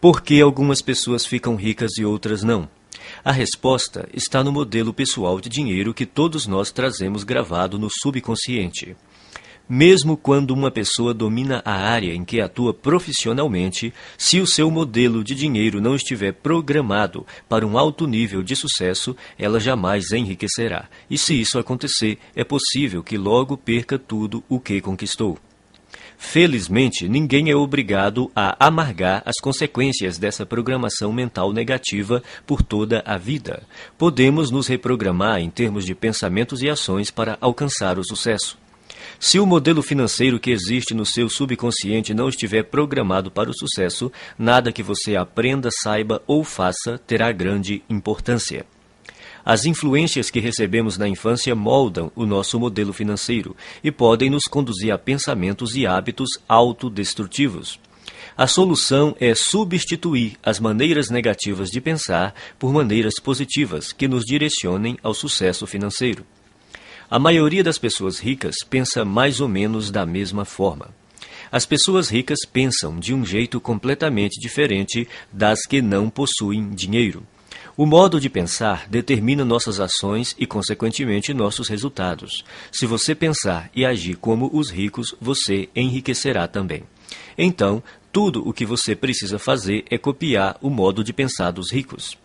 Por que algumas pessoas ficam ricas e outras não? A resposta está no modelo pessoal de dinheiro que todos nós trazemos gravado no subconsciente. Mesmo quando uma pessoa domina a área em que atua profissionalmente, se o seu modelo de dinheiro não estiver programado para um alto nível de sucesso, ela jamais enriquecerá. E se isso acontecer, é possível que logo perca tudo o que conquistou. Felizmente, ninguém é obrigado a amargar as consequências dessa programação mental negativa por toda a vida. Podemos nos reprogramar em termos de pensamentos e ações para alcançar o sucesso. Se o modelo financeiro que existe no seu subconsciente não estiver programado para o sucesso, nada que você aprenda, saiba ou faça terá grande importância. As influências que recebemos na infância moldam o nosso modelo financeiro e podem nos conduzir a pensamentos e hábitos autodestrutivos. A solução é substituir as maneiras negativas de pensar por maneiras positivas que nos direcionem ao sucesso financeiro. A maioria das pessoas ricas pensa mais ou menos da mesma forma. As pessoas ricas pensam de um jeito completamente diferente das que não possuem dinheiro. O modo de pensar determina nossas ações e, consequentemente, nossos resultados. Se você pensar e agir como os ricos, você enriquecerá também. Então, tudo o que você precisa fazer é copiar o modo de pensar dos ricos.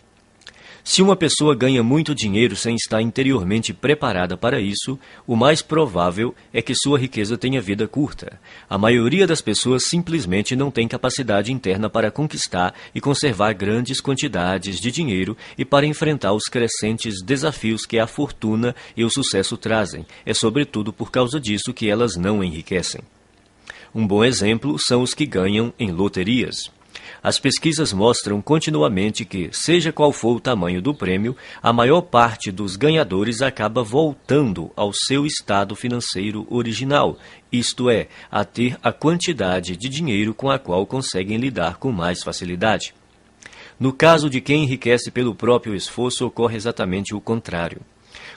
Se uma pessoa ganha muito dinheiro sem estar interiormente preparada para isso, o mais provável é que sua riqueza tenha vida curta. A maioria das pessoas simplesmente não tem capacidade interna para conquistar e conservar grandes quantidades de dinheiro e para enfrentar os crescentes desafios que a fortuna e o sucesso trazem. É sobretudo por causa disso que elas não enriquecem. Um bom exemplo são os que ganham em loterias. As pesquisas mostram continuamente que, seja qual for o tamanho do prêmio, a maior parte dos ganhadores acaba voltando ao seu estado financeiro original, isto é, a ter a quantidade de dinheiro com a qual conseguem lidar com mais facilidade. No caso de quem enriquece pelo próprio esforço, ocorre exatamente o contrário.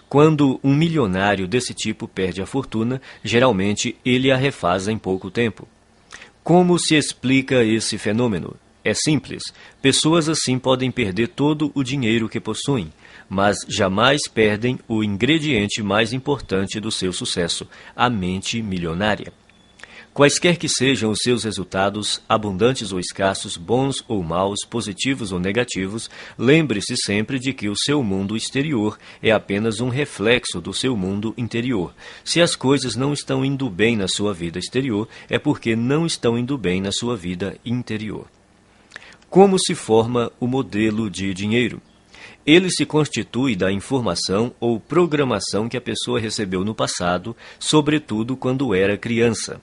Quando um milionário desse tipo perde a fortuna, geralmente ele a refaz em pouco tempo. Como se explica esse fenômeno? É simples. Pessoas assim podem perder todo o dinheiro que possuem, mas jamais perdem o ingrediente mais importante do seu sucesso, a mente milionária. Quaisquer que sejam os seus resultados, abundantes ou escassos, bons ou maus, positivos ou negativos, lembre-se sempre de que o seu mundo exterior é apenas um reflexo do seu mundo interior. Se as coisas não estão indo bem na sua vida exterior, é porque não estão indo bem na sua vida interior. Como se forma o modelo de dinheiro? Ele se constitui da informação ou programação que a pessoa recebeu no passado, sobretudo quando era criança.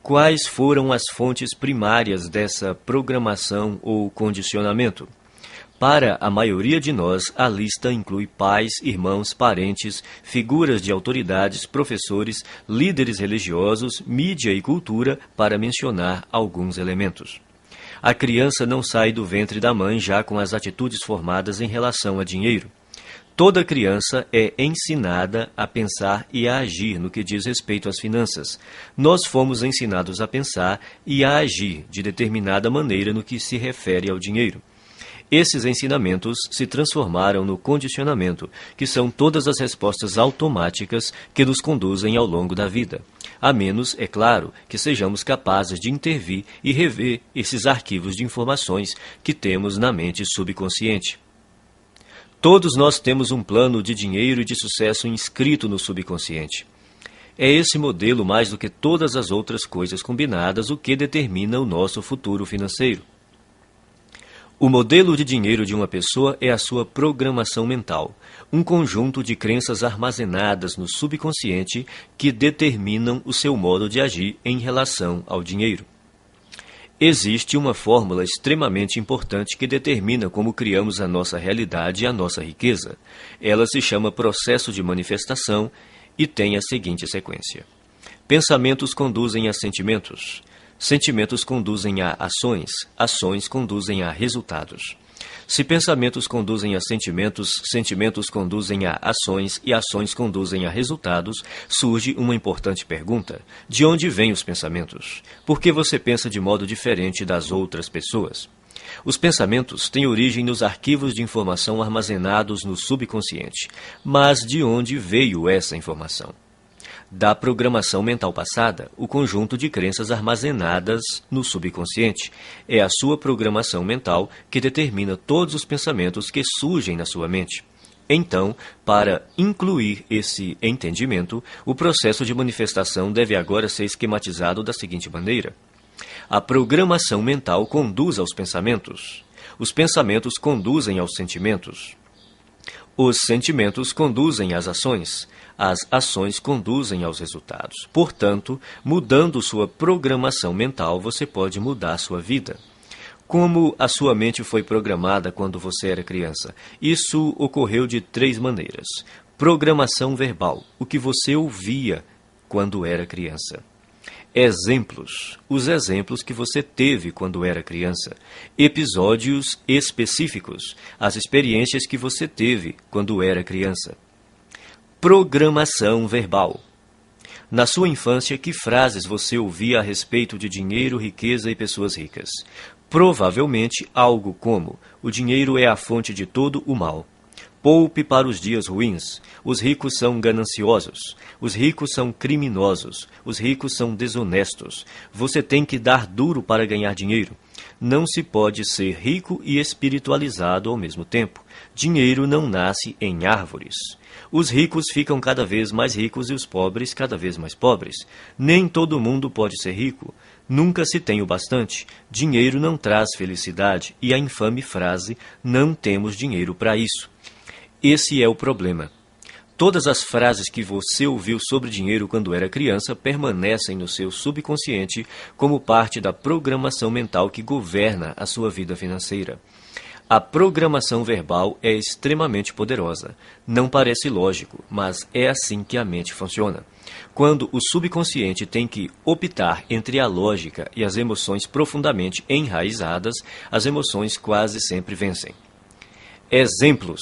Quais foram as fontes primárias dessa programação ou condicionamento? Para a maioria de nós, a lista inclui pais, irmãos, parentes, figuras de autoridades, professores, líderes religiosos, mídia e cultura, para mencionar alguns elementos. A criança não sai do ventre da mãe já com as atitudes formadas em relação a dinheiro. Toda criança é ensinada a pensar e a agir no que diz respeito às finanças. Nós fomos ensinados a pensar e a agir de determinada maneira no que se refere ao dinheiro. Esses ensinamentos se transformaram no condicionamento, que são todas as respostas automáticas que nos conduzem ao longo da vida. A menos, é claro, que sejamos capazes de intervir e rever esses arquivos de informações que temos na mente subconsciente. Todos nós temos um plano de dinheiro e de sucesso inscrito no subconsciente. É esse modelo, mais do que todas as outras coisas combinadas, o que determina o nosso futuro financeiro. O modelo de dinheiro de uma pessoa é a sua programação mental, um conjunto de crenças armazenadas no subconsciente que determinam o seu modo de agir em relação ao dinheiro. Existe uma fórmula extremamente importante que determina como criamos a nossa realidade e a nossa riqueza. Ela se chama processo de manifestação e tem a seguinte sequência. Pensamentos conduzem a sentimentos. Sentimentos conduzem a ações. Ações conduzem a resultados. Se pensamentos conduzem a sentimentos, sentimentos conduzem a ações e ações conduzem a resultados, surge uma importante pergunta. De onde vêm os pensamentos? Por que você pensa de modo diferente das outras pessoas? Os pensamentos têm origem nos arquivos de informação armazenados no subconsciente. Mas de onde veio essa informação? Da programação mental passada, o conjunto de crenças armazenadas no subconsciente. É a sua programação mental que determina todos os pensamentos que surgem na sua mente. Então, para incluir esse entendimento, o processo de manifestação deve agora ser esquematizado da seguinte maneira. A programação mental conduz aos pensamentos. Os pensamentos conduzem aos sentimentos. Os sentimentos conduzem às ações. As ações conduzem aos resultados. Portanto, mudando sua programação mental, você pode mudar sua vida. Como a sua mente foi programada quando você era criança? Isso ocorreu de 3 maneiras. Programação verbal, o que você ouvia quando era criança. Exemplos, os exemplos que você teve quando era criança. Episódios específicos, as experiências que você teve quando era criança. Programação verbal. Na sua infância, que frases você ouvia a respeito de dinheiro, riqueza e pessoas ricas? Provavelmente algo como: o dinheiro é a fonte de todo o mal. Poupe para os dias ruins. Os ricos são gananciosos. Os ricos são criminosos. Os ricos são desonestos. Você tem que dar duro para ganhar dinheiro. Não se pode ser rico e espiritualizado ao mesmo tempo. Dinheiro não nasce em árvores. Os ricos ficam cada vez mais ricos e os pobres cada vez mais pobres. Nem todo mundo pode ser rico. Nunca se tem o bastante. Dinheiro não traz felicidade. E a infame frase, não temos dinheiro para isso. Esse é o problema. Todas as frases que você ouviu sobre dinheiro quando era criança permanecem no seu subconsciente como parte da programação mental que governa a sua vida financeira. A programação verbal é extremamente poderosa. Não parece lógico, mas é assim que a mente funciona. Quando o subconsciente tem que optar entre a lógica e as emoções profundamente enraizadas, as emoções quase sempre vencem. Exemplos.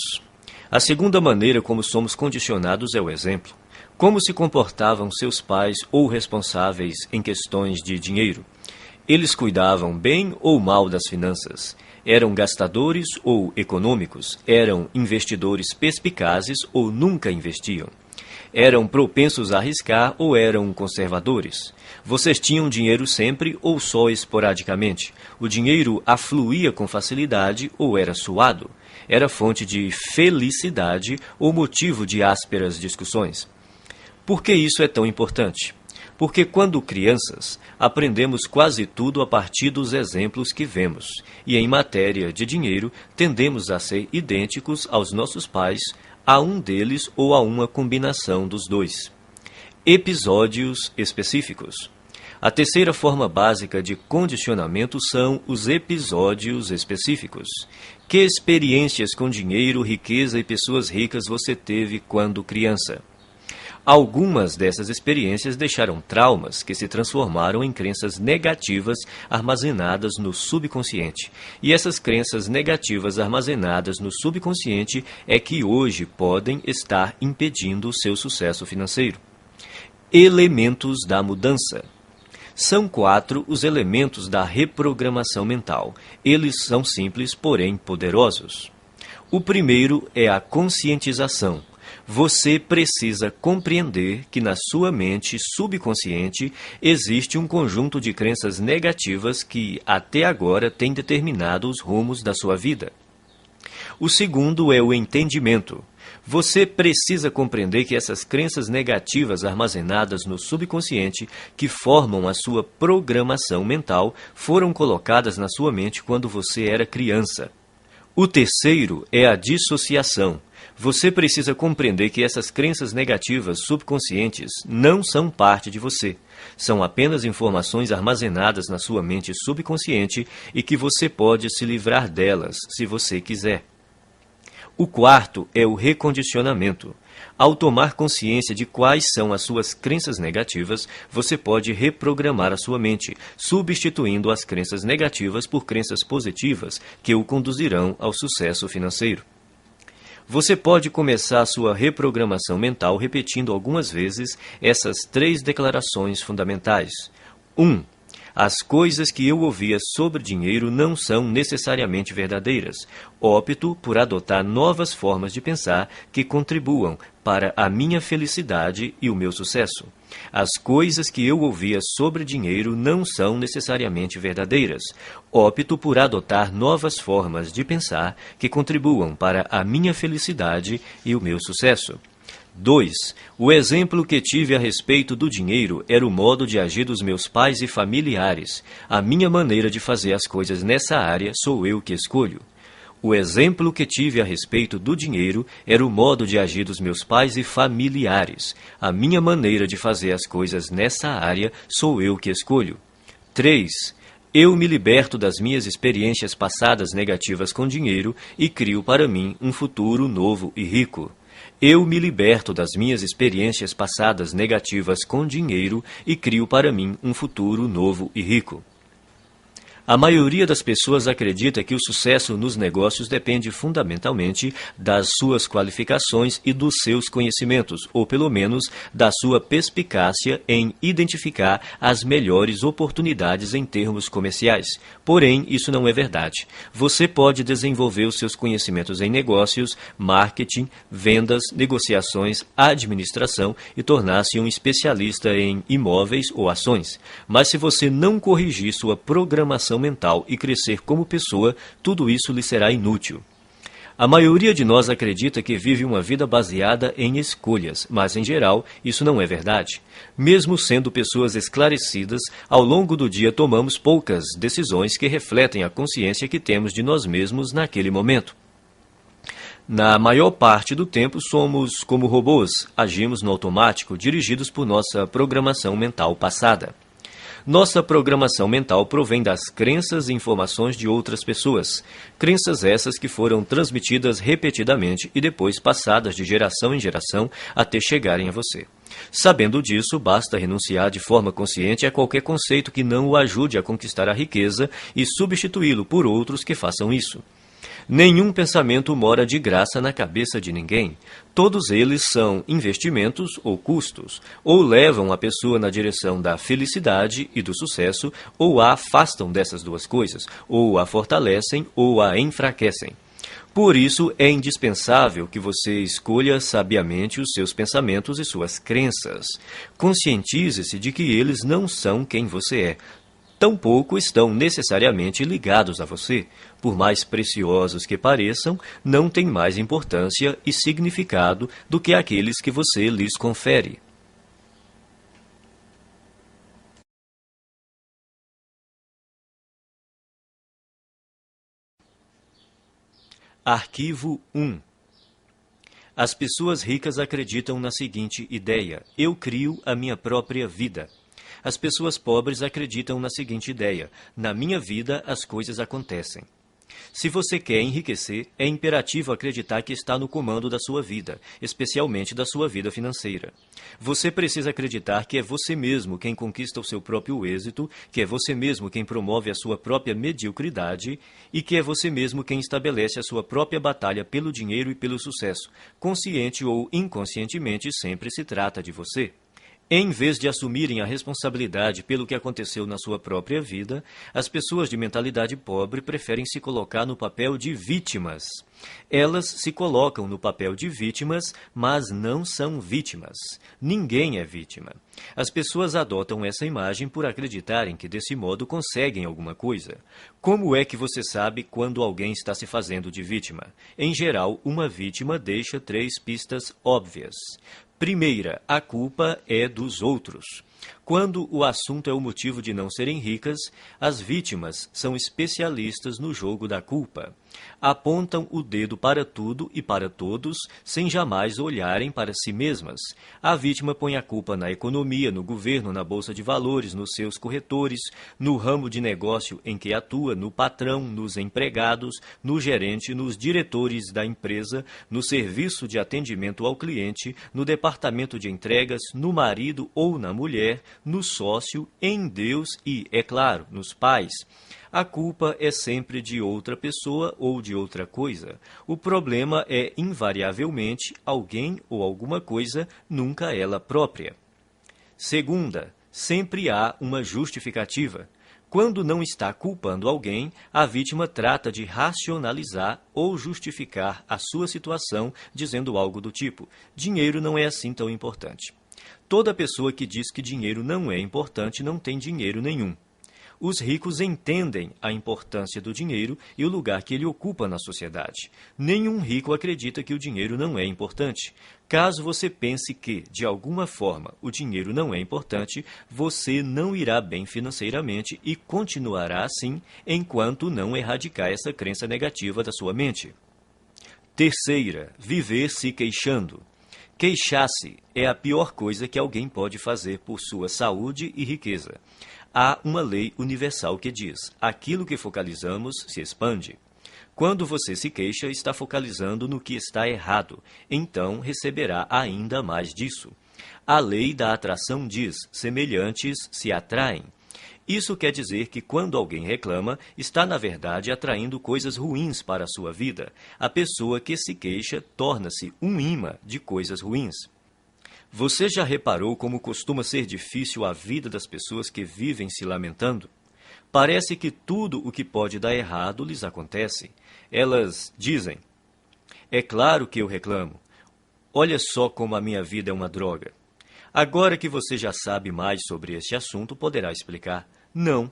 A segunda maneira como somos condicionados é o exemplo. Como se comportavam seus pais ou responsáveis em questões de dinheiro? Eles cuidavam bem ou mal das finanças? Eram gastadores ou econômicos? Eram investidores perspicazes ou nunca investiam? Eram propensos a arriscar ou eram conservadores? Vocês tinham dinheiro sempre ou só esporadicamente? O dinheiro afluía com facilidade ou era suado? Era fonte de felicidade ou motivo de ásperas discussões? Por que isso é tão importante? Porque quando crianças, aprendemos quase tudo a partir dos exemplos que vemos, e em matéria de dinheiro, tendemos a ser idênticos aos nossos pais, a um deles ou a uma combinação dos dois. Episódios específicos. A terceira forma básica de condicionamento são os episódios específicos. Que experiências com dinheiro, riqueza e pessoas ricas você teve quando criança? Algumas dessas experiências deixaram traumas que se transformaram em crenças negativas armazenadas no subconsciente. E essas crenças negativas armazenadas no subconsciente é que hoje podem estar impedindo o seu sucesso financeiro. Elementos da mudança. São 4 os elementos da reprogramação mental. Eles são simples, porém poderosos. O primeiro é a conscientização. Você precisa compreender que na sua mente subconsciente existe um conjunto de crenças negativas que até agora tem determinado os rumos da sua vida. O segundo é o entendimento. Você precisa compreender que essas crenças negativas armazenadas no subconsciente, que formam a sua programação mental, foram colocadas na sua mente quando você era criança. O terceiro é a dissociação. Você precisa compreender que essas crenças negativas subconscientes não são parte de você. São apenas informações armazenadas na sua mente subconsciente e que você pode se livrar delas, se você quiser. O quarto é o recondicionamento. Ao tomar consciência de quais são as suas crenças negativas, você pode reprogramar a sua mente, substituindo as crenças negativas por crenças positivas que o conduzirão ao sucesso financeiro. Você pode começar a sua reprogramação mental repetindo algumas vezes essas 3 declarações fundamentais. 1. As coisas que eu ouvia sobre dinheiro não são necessariamente verdadeiras. Opto por adotar novas formas de pensar que contribuam para a minha felicidade e o meu sucesso. As coisas que eu ouvia sobre dinheiro não são necessariamente verdadeiras. Opto por adotar novas formas de pensar que contribuam para a minha felicidade e o meu sucesso. 2. O exemplo que tive a respeito do dinheiro era o modo de agir dos meus pais e familiares. A minha maneira de fazer as coisas nessa área sou eu que escolho. O exemplo que tive a respeito do dinheiro era o modo de agir dos meus pais e familiares. A minha maneira de fazer as coisas nessa área sou eu que escolho. 3. Eu me liberto das minhas experiências passadas negativas com dinheiro e crio para mim um futuro novo e rico. Eu me liberto das minhas experiências passadas negativas com dinheiro e crio para mim um futuro novo e rico. A maioria das pessoas acredita que o sucesso nos negócios depende fundamentalmente das suas qualificações e dos seus conhecimentos, ou pelo menos da sua perspicácia em identificar as melhores oportunidades em termos comerciais. Porém, isso não é verdade. Você pode desenvolver os seus conhecimentos em negócios, marketing, vendas, negociações, administração e tornar-se um especialista em imóveis ou ações. Mas se você não corrigir sua programação mental e crescer como pessoa, tudo isso lhe será inútil. A maioria de nós acredita que vive uma vida baseada em escolhas, mas em geral isso não é verdade. Mesmo sendo pessoas esclarecidas, ao longo do dia tomamos poucas decisões que refletem a consciência que temos de nós mesmos naquele momento. Na maior parte do tempo somos como robôs, agimos no automático, dirigidos por nossa programação mental passada. Nossa programação mental provém das crenças e informações de outras pessoas. Crenças essas que foram transmitidas repetidamente e depois passadas de geração em geração até chegarem a você. Sabendo disso, basta renunciar de forma consciente a qualquer conceito que não o ajude a conquistar a riqueza e substituí-lo por outros que façam isso. Nenhum pensamento mora de graça na cabeça de ninguém. Todos eles são investimentos ou custos, ou levam a pessoa na direção da felicidade e do sucesso, ou a afastam dessas duas coisas, ou a fortalecem ou a enfraquecem. Por isso, é indispensável que você escolha sabiamente os seus pensamentos e suas crenças. Conscientize-se de que eles não são quem você é. Tampouco estão necessariamente ligados a você. Por mais preciosos que pareçam, não têm mais importância e significado do que aqueles que você lhes confere. Arquivo 1. As pessoas ricas acreditam na seguinte ideia: eu crio a minha própria vida. As pessoas pobres acreditam na seguinte ideia: na minha vida as coisas acontecem. Se você quer enriquecer, é imperativo acreditar que está no comando da sua vida, especialmente da sua vida financeira. Você precisa acreditar que é você mesmo quem conquista o seu próprio êxito, que é você mesmo quem promove a sua própria mediocridade e que é você mesmo quem estabelece a sua própria batalha pelo dinheiro e pelo sucesso. Consciente ou inconscientemente, sempre se trata de você. Em vez de assumirem a responsabilidade pelo que aconteceu na sua própria vida, as pessoas de mentalidade pobre preferem se colocar no papel de vítimas. Elas se colocam no papel de vítimas, mas não são vítimas. Ninguém é vítima. As pessoas adotam essa imagem por acreditarem que desse modo conseguem alguma coisa. Como é que você sabe quando alguém está se fazendo de vítima? Em geral, uma vítima deixa 3 pistas óbvias. Primeira, a culpa é dos outros. Quando o assunto é o motivo de não serem ricas, as vítimas são especialistas no jogo da culpa. Apontam o dedo para tudo e para todos, sem jamais olharem para si mesmas. A vítima põe a culpa na economia, no governo, na bolsa de valores, nos seus corretores, no ramo de negócio em que atua, no patrão, nos empregados, no gerente, nos diretores da empresa, no serviço de atendimento ao cliente, no departamento de entregas, no marido ou na mulher, no sócio, em Deus e, é claro, nos pais. A culpa é sempre de outra pessoa ou de outra coisa. O problema é, invariavelmente, alguém ou alguma coisa, nunca ela própria. Segunda, sempre há uma justificativa. Quando não está culpando alguém, a vítima trata de racionalizar ou justificar a sua situação, dizendo algo do tipo: dinheiro não é assim tão importante. Toda pessoa que diz que dinheiro não é importante não tem dinheiro nenhum. Os ricos entendem a importância do dinheiro e o lugar que ele ocupa na sociedade. Nenhum rico acredita que o dinheiro não é importante. Caso você pense que, de alguma forma, o dinheiro não é importante, você não irá bem financeiramente e continuará assim enquanto não erradicar essa crença negativa da sua mente. Terceira, viver se queixando. Queixar-se é a pior coisa que alguém pode fazer por sua saúde e riqueza. Há uma lei universal que diz: aquilo que focalizamos se expande. Quando você se queixa, está focalizando no que está errado, então receberá ainda mais disso. A lei da atração diz: semelhantes se atraem. Isso quer dizer que quando alguém reclama, está na verdade atraindo coisas ruins para a sua vida. A pessoa que se queixa torna-se um imã de coisas ruins. Você já reparou como costuma ser difícil a vida das pessoas que vivem se lamentando? Parece que tudo o que pode dar errado lhes acontece. Elas dizem: é claro que eu reclamo. Olha só como a minha vida é uma droga. Agora que você já sabe mais sobre este assunto, poderá explicar: não,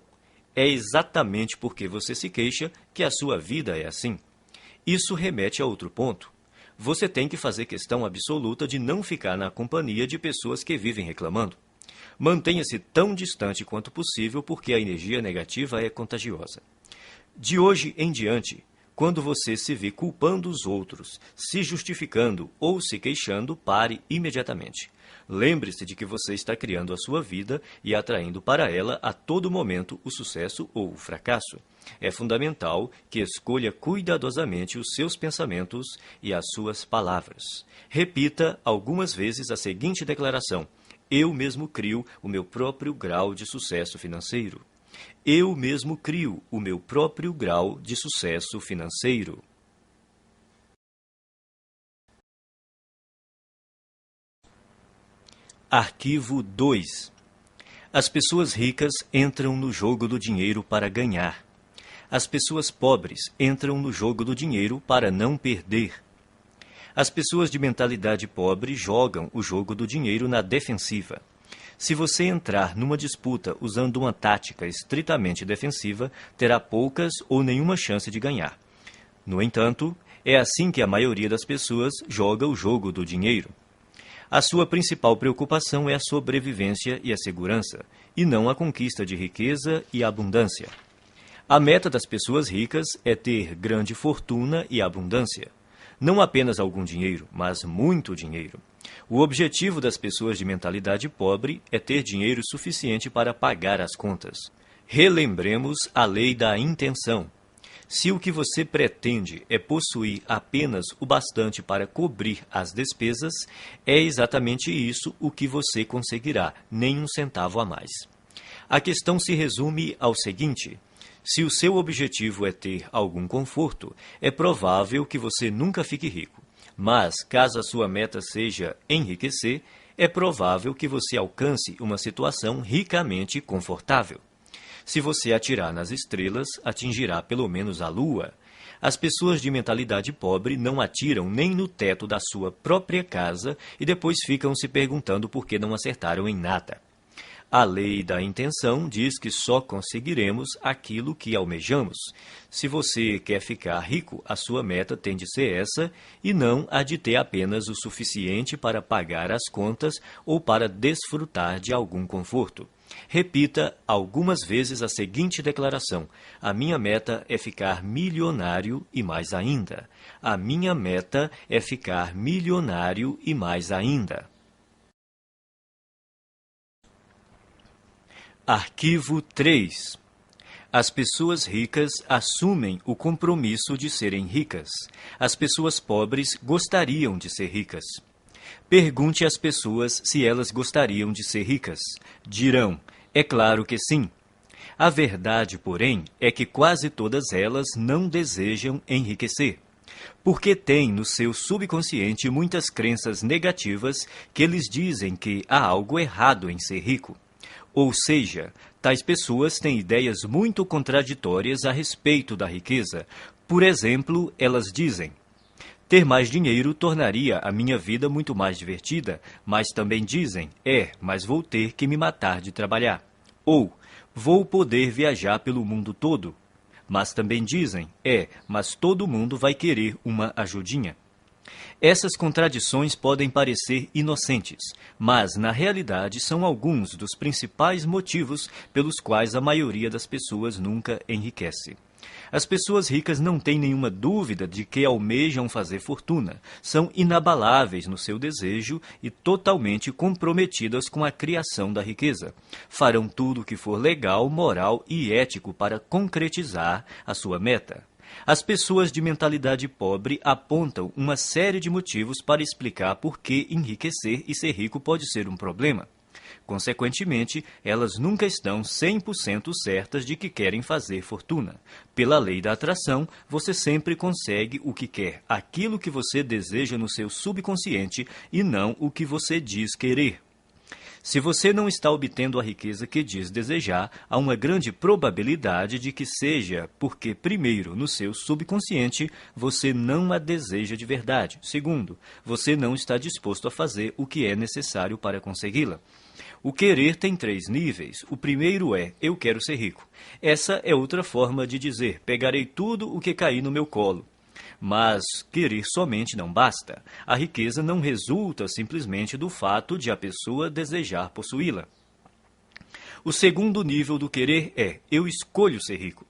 é exatamente porque você se queixa que a sua vida é assim. Isso remete a outro ponto. Você tem que fazer questão absoluta de não ficar na companhia de pessoas que vivem reclamando. Mantenha-se tão distante quanto possível, porque a energia negativa é contagiosa. De hoje em diante, quando você se vê culpando os outros, se justificando ou se queixando, pare imediatamente. Lembre-se de que você está criando a sua vida e atraindo para ela a todo momento o sucesso ou o fracasso. É fundamental que escolha cuidadosamente os seus pensamentos e as suas palavras. Repita algumas vezes a seguinte declaração: eu mesmo crio o meu próprio grau de sucesso financeiro. Eu mesmo crio o meu próprio grau de sucesso financeiro. Arquivo 2. As pessoas ricas entram no jogo do dinheiro para ganhar. As pessoas pobres entram no jogo do dinheiro para não perder. As pessoas de mentalidade pobre jogam o jogo do dinheiro na defensiva. Se você entrar numa disputa usando uma tática estritamente defensiva, terá poucas ou nenhuma chance de ganhar. No entanto, é assim que a maioria das pessoas joga o jogo do dinheiro. A sua principal preocupação é a sobrevivência e a segurança, e não a conquista de riqueza e abundância. A meta das pessoas ricas é ter grande fortuna e abundância. Não apenas algum dinheiro, mas muito dinheiro. O objetivo das pessoas de mentalidade pobre é ter dinheiro suficiente para pagar as contas. Relembremos a lei da intenção. Se o que você pretende é possuir apenas o bastante para cobrir as despesas, é exatamente isso o que você conseguirá, nem um centavo a mais. A questão se resume ao seguinte: se o seu objetivo é ter algum conforto, é provável que você nunca fique rico. Mas, caso a sua meta seja enriquecer, é provável que você alcance uma situação ricamente confortável. Se você atirar nas estrelas, atingirá pelo menos a lua. As pessoas de mentalidade pobre não atiram nem no teto da sua própria casa e depois ficam se perguntando por que não acertaram em nada. A lei da intenção diz que só conseguiremos aquilo que almejamos. Se você quer ficar rico, a sua meta tem de ser essa e não a de ter apenas o suficiente para pagar as contas ou para desfrutar de algum conforto. Repita algumas vezes a seguinte declaração: a minha meta é ficar milionário e mais ainda. A minha meta é ficar milionário e mais ainda. Arquivo 3. As pessoas ricas assumem o compromisso de serem ricas. As pessoas pobres gostariam de ser ricas. Pergunte às pessoas se elas gostariam de ser ricas. Dirão: é claro que sim. A verdade, porém, é que quase todas elas não desejam enriquecer, porque têm no seu subconsciente muitas crenças negativas que lhes dizem que há algo errado em ser rico. Ou seja, Tais pessoas têm ideias muito contraditórias a respeito da riqueza. Por exemplo, elas dizem: ter mais dinheiro tornaria a minha vida muito mais divertida, mas também dizem: mas vou ter que me matar de trabalhar. Ou, vou poder viajar pelo mundo todo. Mas também dizem: mas todo mundo vai querer uma ajudinha. Essas contradições podem parecer inocentes, mas na realidade são alguns dos principais motivos pelos quais a maioria das pessoas nunca enriquece. As pessoas ricas não têm nenhuma dúvida de que almejam fazer fortuna, são inabaláveis no seu desejo e totalmente comprometidas com a criação da riqueza. Farão tudo o que for legal, moral e ético para concretizar a sua meta. As pessoas de mentalidade pobre apontam uma série de motivos para explicar por que enriquecer e ser rico pode ser um problema. Consequentemente, elas nunca estão 100% certas de que querem fazer fortuna. Pela lei da atração, você sempre consegue o que quer, aquilo que você deseja no seu subconsciente e não o que você diz querer. Se você não está obtendo a riqueza que diz desejar, há uma grande probabilidade de que seja porque, primeiro, no seu subconsciente, você não a deseja de verdade. Segundo, você não está disposto a fazer o que é necessário para consegui-la. O querer tem 3 níveis. O primeiro é: eu quero ser rico. Essa é outra forma de dizer: pegarei tudo o que cair no meu colo. Mas querer somente não basta. A riqueza não resulta simplesmente do fato de a pessoa desejar possuí-la. O segundo nível do querer é: eu escolho ser rico.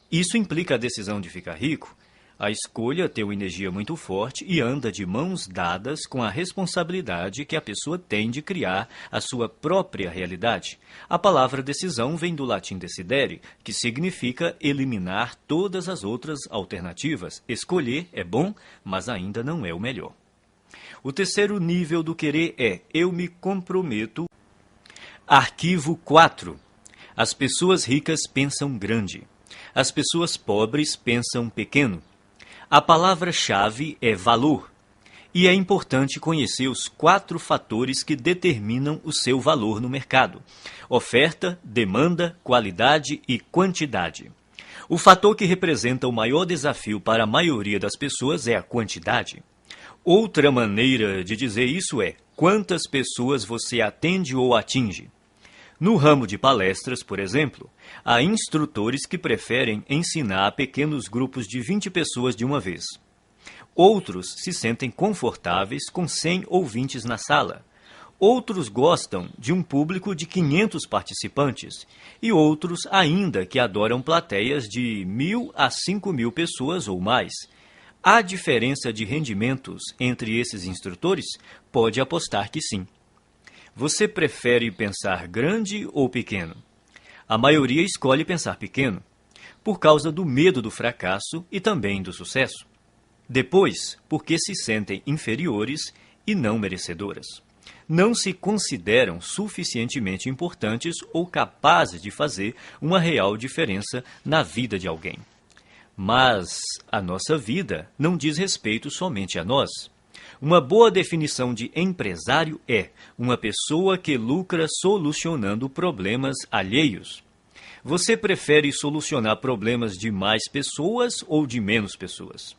Isso implica a decisão de ficar rico. A escolha tem uma energia muito forte e anda de mãos dadas com a responsabilidade que a pessoa tem de criar a sua própria realidade. A palavra decisão vem do latim decidere, que significa eliminar todas as outras alternativas. Escolher é bom, mas ainda não é o melhor. O terceiro nível do querer é: eu me comprometo. Arquivo 4. As pessoas ricas pensam grande. As pessoas pobres pensam pequeno. A palavra-chave é valor, e é importante conhecer os 4 fatores que determinam o seu valor no mercado: oferta, demanda, qualidade e quantidade. O fator que representa o maior desafio para a maioria das pessoas é a quantidade. Outra maneira de dizer isso é: quantas pessoas você atende ou atinge. No ramo de palestras, por exemplo, há instrutores que preferem ensinar a pequenos grupos de 20 pessoas de uma vez. Outros se sentem confortáveis com 100 ouvintes na sala. Outros gostam de um público de 500 participantes. E outros ainda que adoram plateias de 1.000 a 5.000 pessoas ou mais. Há diferença de rendimentos entre esses instrutores? Pode apostar que sim. Você prefere pensar grande ou pequeno? A maioria escolhe pensar pequeno, por causa do medo do fracasso e também do sucesso. Depois, porque se sentem inferiores e não merecedoras. Não se consideram suficientemente importantes ou capazes de fazer uma real diferença na vida de alguém. Mas a nossa vida não diz respeito somente a nós. Uma boa definição de empresário é uma pessoa que lucra solucionando problemas alheios. Você prefere solucionar problemas de mais pessoas ou de menos pessoas?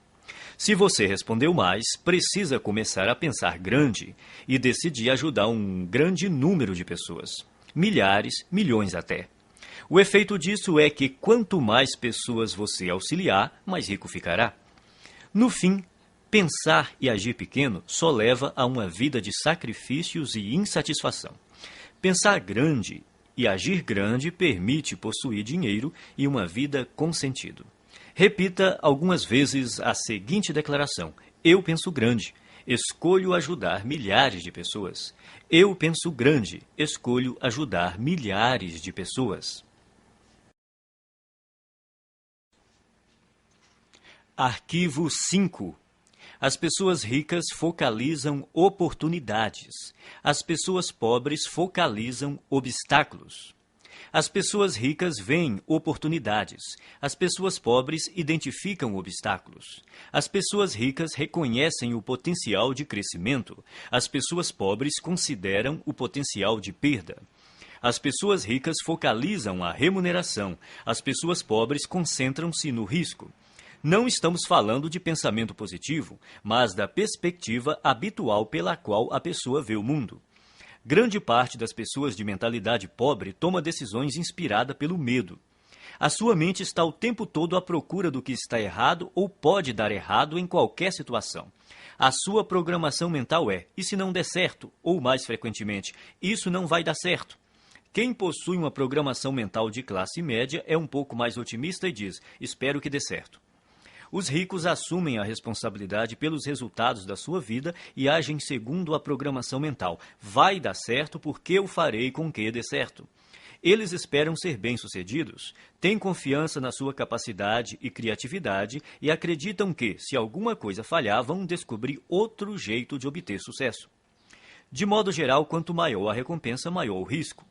Se você respondeu mais, precisa começar a pensar grande e decidir ajudar um grande número de pessoas. Milhares, milhões até. O efeito disso é que quanto mais pessoas você auxiliar, mais rico ficará. No fim, pensar e agir pequeno só leva a uma vida de sacrifícios e insatisfação. Pensar grande e agir grande permite possuir dinheiro e uma vida com sentido. Repita algumas vezes a seguinte declaração: eu penso grande, escolho ajudar milhares de pessoas. Eu penso grande, escolho ajudar milhares de pessoas. Arquivo 5. As pessoas ricas focalizam oportunidades. As pessoas pobres focalizam obstáculos. As pessoas ricas veem oportunidades. As pessoas pobres identificam obstáculos. As pessoas ricas reconhecem o potencial de crescimento. As pessoas pobres consideram o potencial de perda. As pessoas ricas focalizam a remuneração, as pessoas pobres concentram-se no risco. Não estamos falando de pensamento positivo, mas da perspectiva habitual pela qual a pessoa vê o mundo. Grande parte das pessoas de mentalidade pobre toma decisões inspirada pelo medo. A sua mente está o tempo todo à procura do que está errado ou pode dar errado em qualquer situação. A sua programação mental é, e se não der certo? Ou, mais frequentemente, isso não vai dar certo. Quem possui uma programação mental de classe média é um pouco mais otimista e diz, espero que dê certo. Os ricos assumem a responsabilidade pelos resultados da sua vida e agem segundo a programação mental. Vai dar certo porque eu farei com que dê certo. Eles esperam ser bem-sucedidos, têm confiança na sua capacidade e criatividade e acreditam que, se alguma coisa falhar, vão descobrir outro jeito de obter sucesso. De modo geral, quanto maior a recompensa, maior o risco.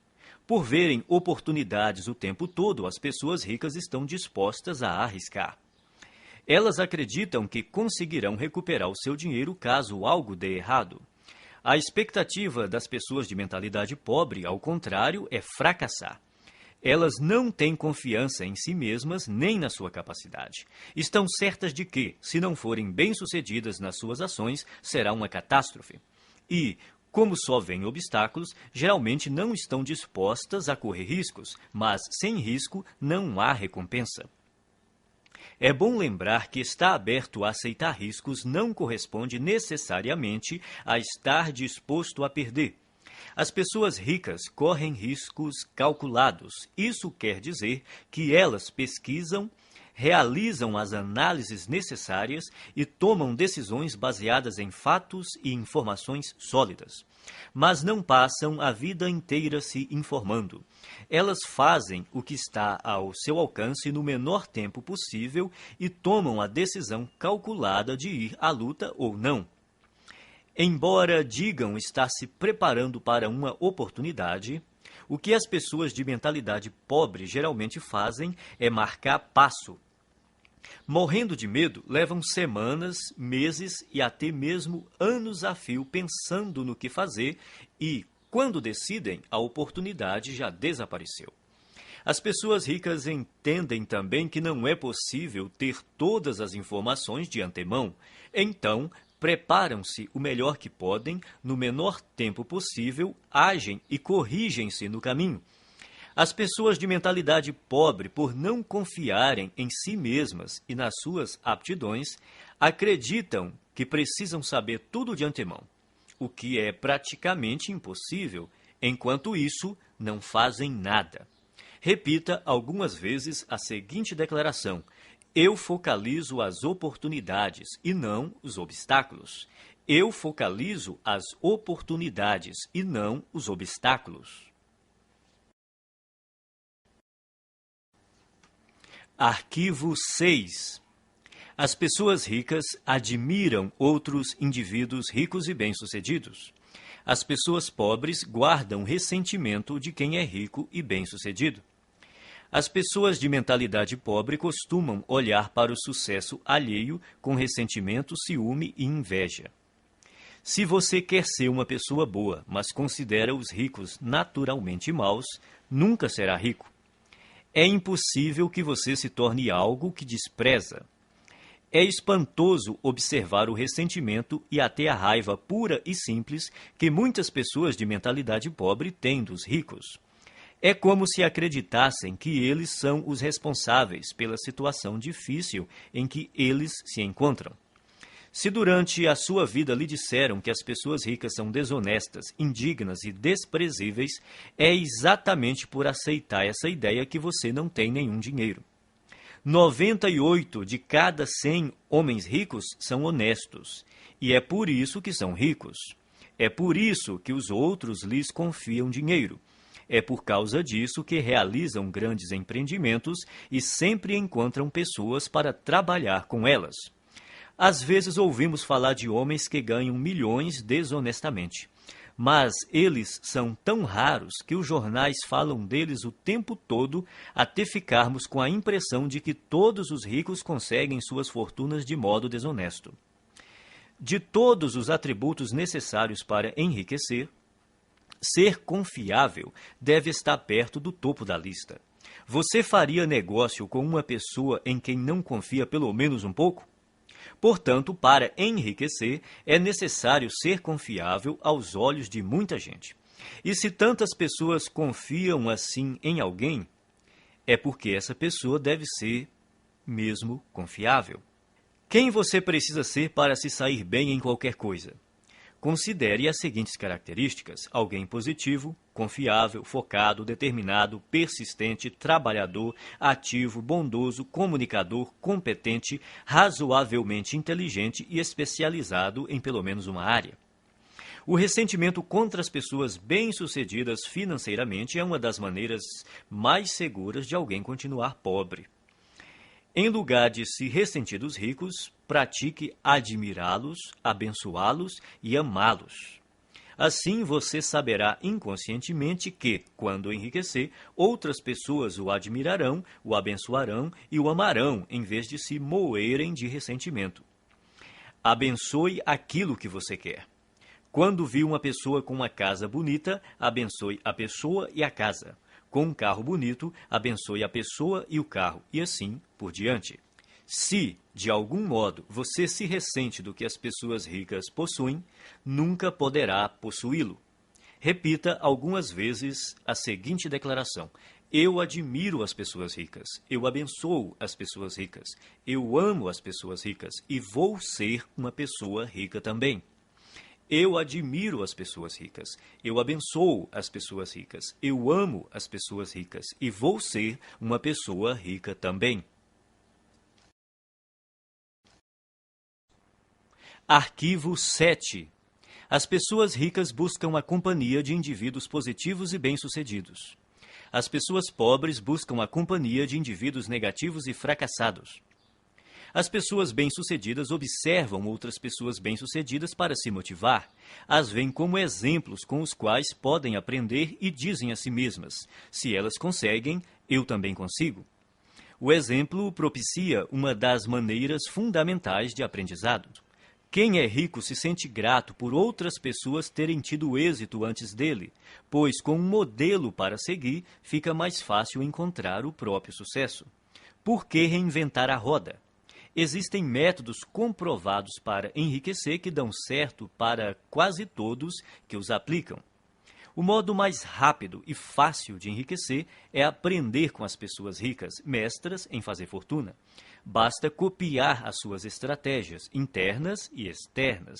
Por verem oportunidades o tempo todo, as pessoas ricas estão dispostas a arriscar. Elas acreditam que conseguirão recuperar o seu dinheiro caso algo dê errado. A expectativa das pessoas de mentalidade pobre, ao contrário, é fracassar. Elas não têm confiança em si mesmas nem na sua capacidade. Estão certas de que, se não forem bem-sucedidas nas suas ações, será uma catástrofe. E, como só veem obstáculos, geralmente não estão dispostas a correr riscos, mas sem risco não há recompensa. É bom lembrar que estar aberto a aceitar riscos não corresponde necessariamente a estar disposto a perder. As pessoas ricas correm riscos calculados. Isso quer dizer que elas pesquisam, realizam as análises necessárias e tomam decisões baseadas em fatos e informações sólidas. Mas não passam a vida inteira se informando. Elas fazem o que está ao seu alcance no menor tempo possível e tomam a decisão calculada de ir à luta ou não. Embora digam estar se preparando para uma oportunidade, o que as pessoas de mentalidade pobre geralmente fazem é marcar passo. Morrendo de medo, levam semanas, meses e até mesmo anos a fio pensando no que fazer e, quando decidem, a oportunidade já desapareceu. As pessoas ricas entendem também que não é possível ter todas as informações de antemão, então preparam-se o melhor que podem, no menor tempo possível, agem e corrigem-se no caminho. As pessoas de mentalidade pobre, por não confiarem em si mesmas e nas suas aptidões, acreditam que precisam saber tudo de antemão, o que é praticamente impossível. Enquanto isso, não fazem nada. Repita algumas vezes a seguinte declaração: eu focalizo as oportunidades e não os obstáculos. Eu focalizo as oportunidades e não os obstáculos. Arquivo 6. As pessoas ricas admiram outros indivíduos ricos e bem-sucedidos. As pessoas pobres guardam ressentimento de quem é rico e bem-sucedido. As pessoas de mentalidade pobre costumam olhar para o sucesso alheio com ressentimento, ciúme e inveja. Se você quer ser uma pessoa boa, mas considera os ricos naturalmente maus, nunca será rico. É impossível que você se torne algo que despreza. É espantoso observar o ressentimento e até a raiva pura e simples que muitas pessoas de mentalidade pobre têm dos ricos. É como se acreditassem que eles são os responsáveis pela situação difícil em que eles se encontram. Se durante a sua vida lhe disseram que as pessoas ricas são desonestas, indignas e desprezíveis, é exatamente por aceitar essa ideia que você não tem nenhum dinheiro. 98 de cada 100 homens ricos são honestos, e é por isso que são ricos. É por isso que os outros lhes confiam dinheiro. É por causa disso que realizam grandes empreendimentos e sempre encontram pessoas para trabalhar com elas. Às vezes ouvimos falar de homens que ganham milhões desonestamente, mas eles são tão raros que os jornais falam deles o tempo todo até ficarmos com a impressão de que todos os ricos conseguem suas fortunas de modo desonesto. De todos os atributos necessários para enriquecer, Ser confiável deve estar perto do topo da lista. Você faria negócio com uma pessoa em quem não confia pelo menos um pouco? Portanto, para enriquecer, é necessário ser confiável aos olhos de muita gente. E se tantas pessoas confiam assim em alguém, é porque essa pessoa deve ser mesmo confiável. Quem você precisa ser para se sair bem em qualquer coisa? Considere as seguintes características: alguém positivo, confiável, focado, determinado, persistente, trabalhador, ativo, bondoso, comunicador, competente, razoavelmente inteligente e especializado em pelo menos uma área. O ressentimento contra as pessoas bem-sucedidas financeiramente é uma das maneiras mais seguras de alguém continuar pobre. Em lugar de se ressentir dos ricos, pratique admirá-los, abençoá-los e amá-los. Assim você saberá inconscientemente que, quando enriquecer, outras pessoas o admirarão, o abençoarão e o amarão, em vez de se moerem de ressentimento. Abençoe aquilo que você quer. Quando viu uma pessoa com uma casa bonita, abençoe a pessoa e a casa. Com um carro bonito, abençoe a pessoa e o carro, e assim por diante. Se, de algum modo, você se ressente do que as pessoas ricas possuem, nunca poderá possuí-lo. Repita algumas vezes a seguinte declaração: eu admiro as pessoas ricas, eu abençoo as pessoas ricas, eu amo as pessoas ricas e vou ser uma pessoa rica também. Eu admiro as pessoas ricas, eu abençoo as pessoas ricas, eu amo as pessoas ricas e vou ser uma pessoa rica também. Arquivo 7. As pessoas ricas buscam a companhia de indivíduos positivos e bem-sucedidos. As pessoas pobres buscam a companhia de indivíduos negativos e fracassados. As pessoas bem-sucedidas observam outras pessoas bem-sucedidas para se motivar. As veem como exemplos com os quais podem aprender e dizem a si mesmas: se elas conseguem, eu também consigo. O exemplo propicia uma das maneiras fundamentais de aprendizado. Quem é rico se sente grato por outras pessoas terem tido êxito antes dele, pois com um modelo para seguir, fica mais fácil encontrar o próprio sucesso. Por que reinventar a roda? Existem métodos comprovados para enriquecer que dão certo para quase todos que os aplicam. O modo mais rápido e fácil de enriquecer é aprender com as pessoas ricas, mestras em fazer fortuna. Basta copiar as suas estratégias internas e externas.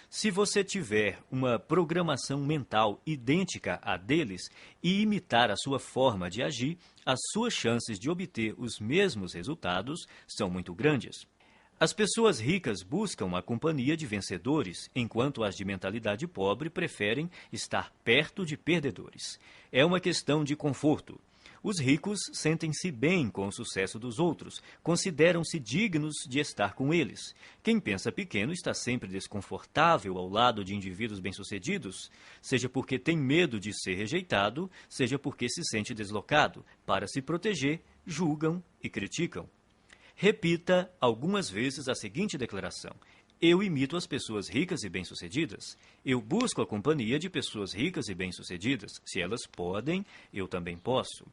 Se você tiver uma programação mental idêntica à deles e imitar a sua forma de agir, as suas chances de obter os mesmos resultados são muito grandes. As pessoas ricas buscam a companhia de vencedores, enquanto as de mentalidade pobre preferem estar perto de perdedores. É uma questão de conforto. Os ricos sentem-se bem com o sucesso dos outros, consideram-se dignos de estar com eles. Quem pensa pequeno está sempre desconfortável ao lado de indivíduos bem-sucedidos, seja porque tem medo de ser rejeitado, seja porque se sente deslocado. Para se proteger, julgam e criticam. Repita algumas vezes a seguinte declaração: eu imito as pessoas ricas e bem-sucedidas. Eu busco a companhia de pessoas ricas e bem-sucedidas. Se elas podem, eu também posso.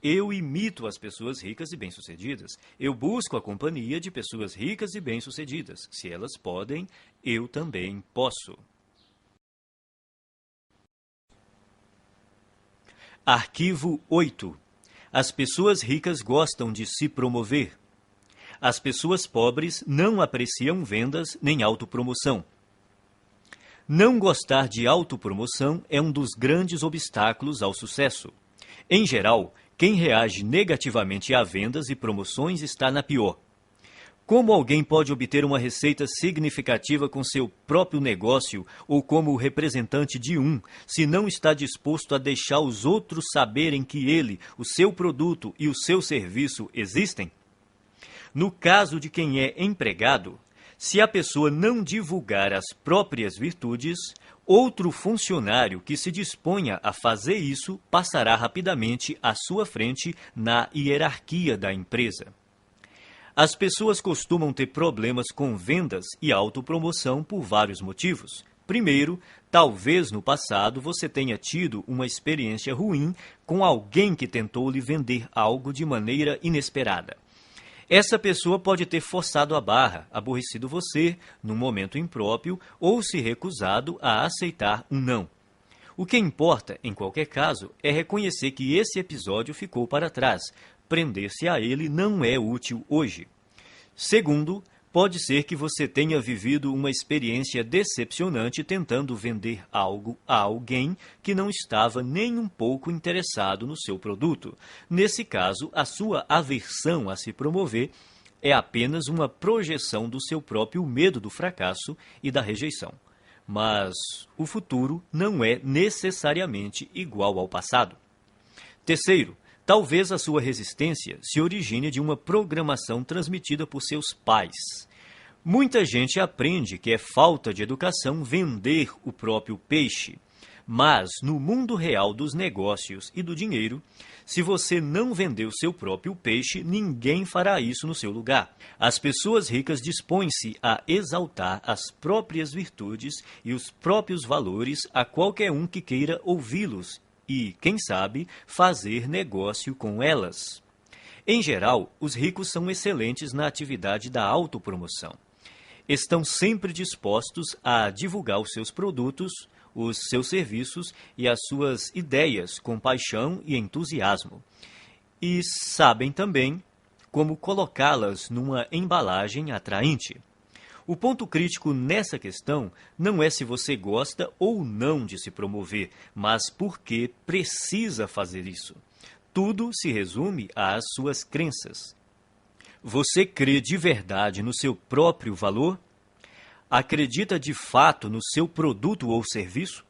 Eu imito as pessoas ricas e bem-sucedidas. Eu busco a companhia de pessoas ricas e bem-sucedidas. Se elas podem, eu também posso. Arquivo 8. As pessoas ricas gostam de se promover. As pessoas pobres não apreciam vendas nem autopromoção. Não gostar de autopromoção é um dos grandes obstáculos ao sucesso. Em geral, quem reage negativamente a vendas e promoções está na pior. Como alguém pode obter uma receita significativa com seu próprio negócio ou como representante de um, se não está disposto a deixar os outros saberem que ele, o seu produto e o seu serviço existem? No caso de quem é empregado, se a pessoa não divulgar as próprias virtudes, outro funcionário que se disponha a fazer isso passará rapidamente à sua frente na hierarquia da empresa. As pessoas costumam ter problemas com vendas e autopromoção por vários motivos. Primeiro, talvez no passado você tenha tido uma experiência ruim com alguém que tentou lhe vender algo de maneira inesperada. Essa pessoa pode ter forçado a barra, aborrecido você num momento impróprio ou se recusado a aceitar um não. O que importa, em qualquer caso, é reconhecer que esse episódio ficou para trás. Prender-se a ele não é útil hoje. Segundo, pode ser que você tenha vivido uma experiência decepcionante tentando vender algo a alguém que não estava nem um pouco interessado no seu produto. Nesse caso, a sua aversão a se promover é apenas uma projeção do seu próprio medo do fracasso e da rejeição. Mas o futuro não é necessariamente igual ao passado. Terceiro, talvez a sua resistência se origine de uma programação transmitida por seus pais. Muita gente aprende que é falta de educação vender o próprio peixe. Mas, no mundo real dos negócios e do dinheiro, se você não vender o seu próprio peixe, ninguém fará isso no seu lugar. As pessoas ricas dispõem-se a exaltar as próprias virtudes e os próprios valores a qualquer um que queira ouvi-los e, quem sabe, fazer negócio com elas. Em geral, os ricos são excelentes na atividade da autopromoção. Estão sempre dispostos a divulgar os seus produtos, os seus serviços e as suas ideias com paixão e entusiasmo. E sabem também como colocá-las numa embalagem atraente. O ponto crítico nessa questão não é se você gosta ou não de se promover, mas porque precisa fazer isso. Tudo se resume às suas crenças. Você crê de verdade no seu próprio valor? Acredita de fato no seu produto ou serviço?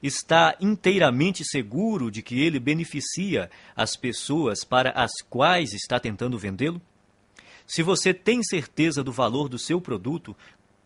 Está inteiramente seguro de que ele beneficia as pessoas para as quais está tentando vendê-lo? Se você tem certeza do valor do seu produto,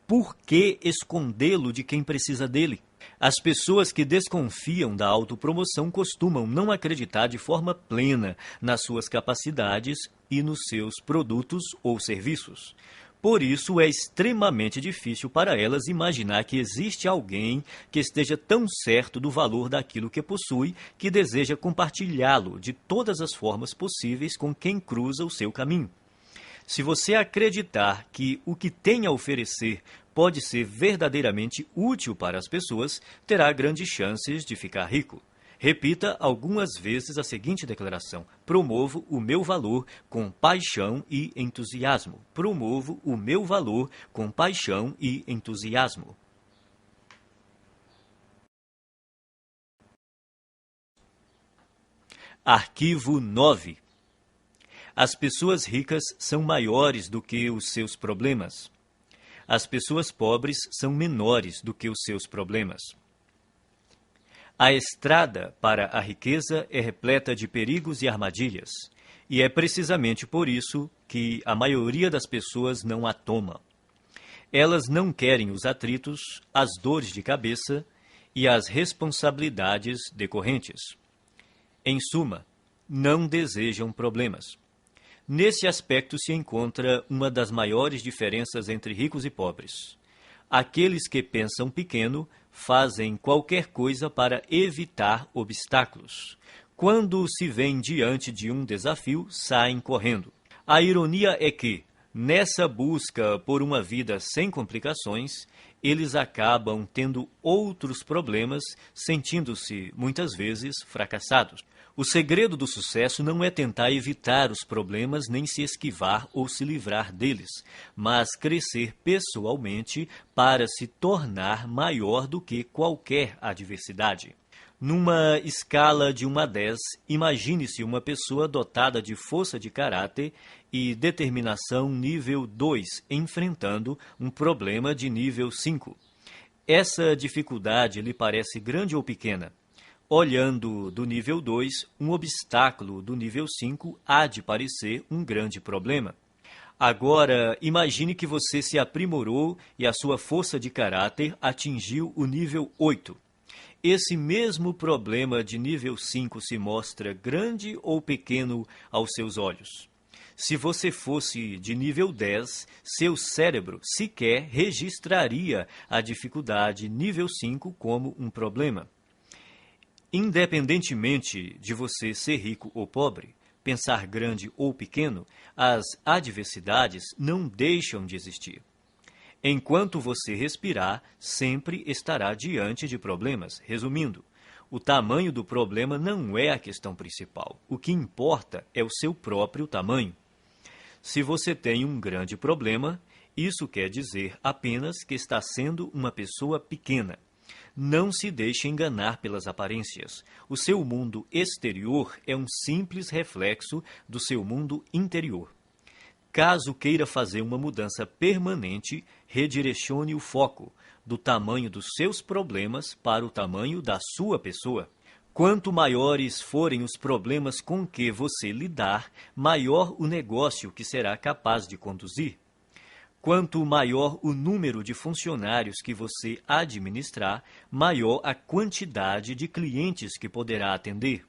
por que escondê-lo de quem precisa dele? As pessoas que desconfiam da autopromoção costumam não acreditar de forma plena nas suas capacidades e nos seus produtos ou serviços. Por isso, é extremamente difícil para elas imaginar que existe alguém que esteja tão certo do valor daquilo que possui que deseja compartilhá-lo de todas as formas possíveis com quem cruza o seu caminho. Se você acreditar que o que tem a oferecer pode ser verdadeiramente útil para as pessoas, terá grandes chances de ficar rico. Repita algumas vezes a seguinte declaração: promovo o meu valor com paixão e entusiasmo. Promovo o meu valor com paixão e entusiasmo. Arquivo 9. As pessoas ricas são maiores do que os seus problemas. As pessoas pobres são menores do que os seus problemas. A estrada para a riqueza é repleta de perigos e armadilhas, e é precisamente por isso que a maioria das pessoas não a toma. Elas não querem os atritos, as dores de cabeça e as responsabilidades decorrentes. Em suma, não desejam problemas. Nesse aspecto se encontra uma das maiores diferenças entre ricos e pobres. Aqueles que pensam pequeno fazem qualquer coisa para evitar obstáculos. Quando se veem diante de um desafio, saem correndo. A ironia é que, nessa busca por uma vida sem complicações, eles acabam tendo outros problemas, sentindo-se, muitas vezes, fracassados. O segredo do sucesso não é tentar evitar os problemas, nem se esquivar ou se livrar deles, mas crescer pessoalmente para se tornar maior do que qualquer adversidade. Numa escala de 1 a 10, imagine-se uma pessoa dotada de força de caráter e determinação nível 2, enfrentando um problema de nível 5. Essa dificuldade lhe parece grande ou pequena? Olhando do nível 2, um obstáculo do nível 5 há de parecer um grande problema. Agora, imagine que você se aprimorou e a sua força de caráter atingiu o nível 8. Esse mesmo problema de nível 5 se mostra grande ou pequeno aos seus olhos? Se você fosse de nível 10, seu cérebro sequer registraria a dificuldade nível 5 como um problema. Independentemente de você ser rico ou pobre, pensar grande ou pequeno, as adversidades não deixam de existir. Enquanto você respirar, sempre estará diante de problemas. Resumindo, o tamanho do problema não é a questão principal. O que importa é o seu próprio tamanho. Se você tem um grande problema, isso quer dizer apenas que está sendo uma pessoa pequena. Não se deixe enganar pelas aparências. O seu mundo exterior é um simples reflexo do seu mundo interior. Caso queira fazer uma mudança permanente, redirecione o foco do tamanho dos seus problemas para o tamanho da sua pessoa. Quanto maiores forem os problemas com que você lidar, maior o negócio que será capaz de conduzir. Quanto maior o número de funcionários que você administrar, maior a quantidade de clientes que poderá atender.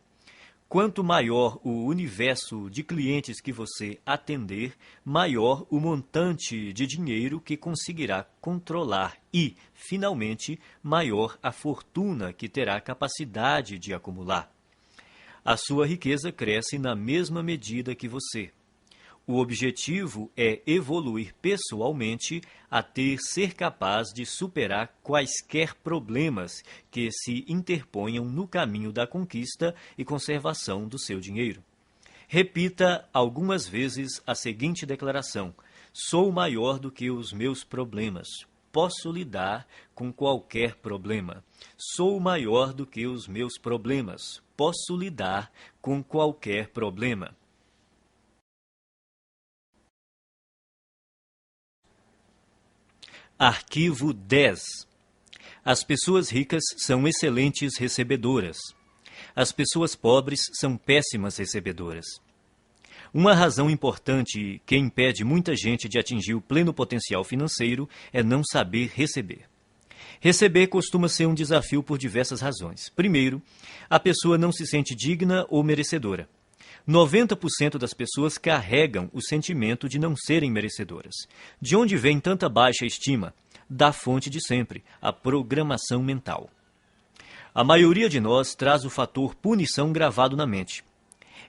Quanto maior o universo de clientes que você atender, maior o montante de dinheiro que conseguirá controlar e, finalmente, maior a fortuna que terá capacidade de acumular. A sua riqueza cresce na mesma medida que você. O objetivo é evoluir pessoalmente até ser capaz de superar quaisquer problemas que se interponham no caminho da conquista e conservação do seu dinheiro. Repita algumas vezes a seguinte declaração: sou maior do que os meus problemas. Posso lidar com qualquer problema. Sou maior do que os meus problemas. Posso lidar com qualquer problema. Arquivo 10. As pessoas ricas são excelentes recebedoras. As pessoas pobres são péssimas recebedoras. Uma razão importante que impede muita gente de atingir o pleno potencial financeiro é não saber receber. Receber costuma ser um desafio por diversas razões. Primeiro, a pessoa não se sente digna ou merecedora. 90% das pessoas carregam o sentimento de não serem merecedoras. De onde vem tanta baixa estima? Da fonte de sempre, a programação mental. A maioria de nós traz o fator punição gravado na mente.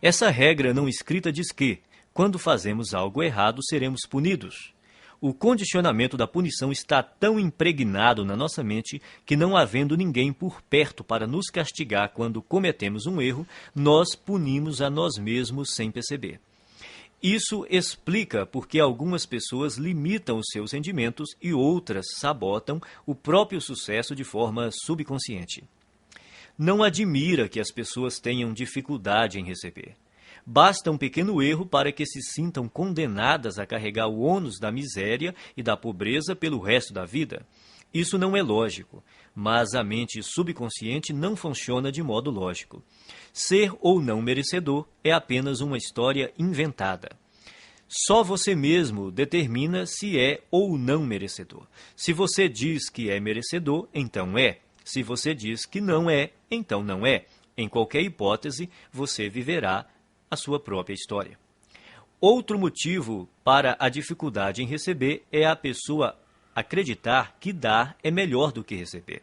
Essa regra não escrita diz que, quando fazemos algo errado, seremos punidos. O condicionamento da punição está tão impregnado na nossa mente que, não havendo ninguém por perto para nos castigar quando cometemos um erro, nós punimos a nós mesmos sem perceber. Isso explica por que algumas pessoas limitam os seus rendimentos e outras sabotam o próprio sucesso de forma subconsciente. Não admira que as pessoas tenham dificuldade em receber. Basta um pequeno erro para que se sintam condenadas a carregar o ônus da miséria e da pobreza pelo resto da vida. Isso não é lógico, mas a mente subconsciente não funciona de modo lógico. Ser ou não merecedor é apenas uma história inventada. Só você mesmo determina se é ou não merecedor. Se você diz que é merecedor, então é. Se você diz que não é, então não é. Em qualquer hipótese, você viverá a sua própria história. Outro motivo para a dificuldade em receber é a pessoa acreditar que dar é melhor do que receber.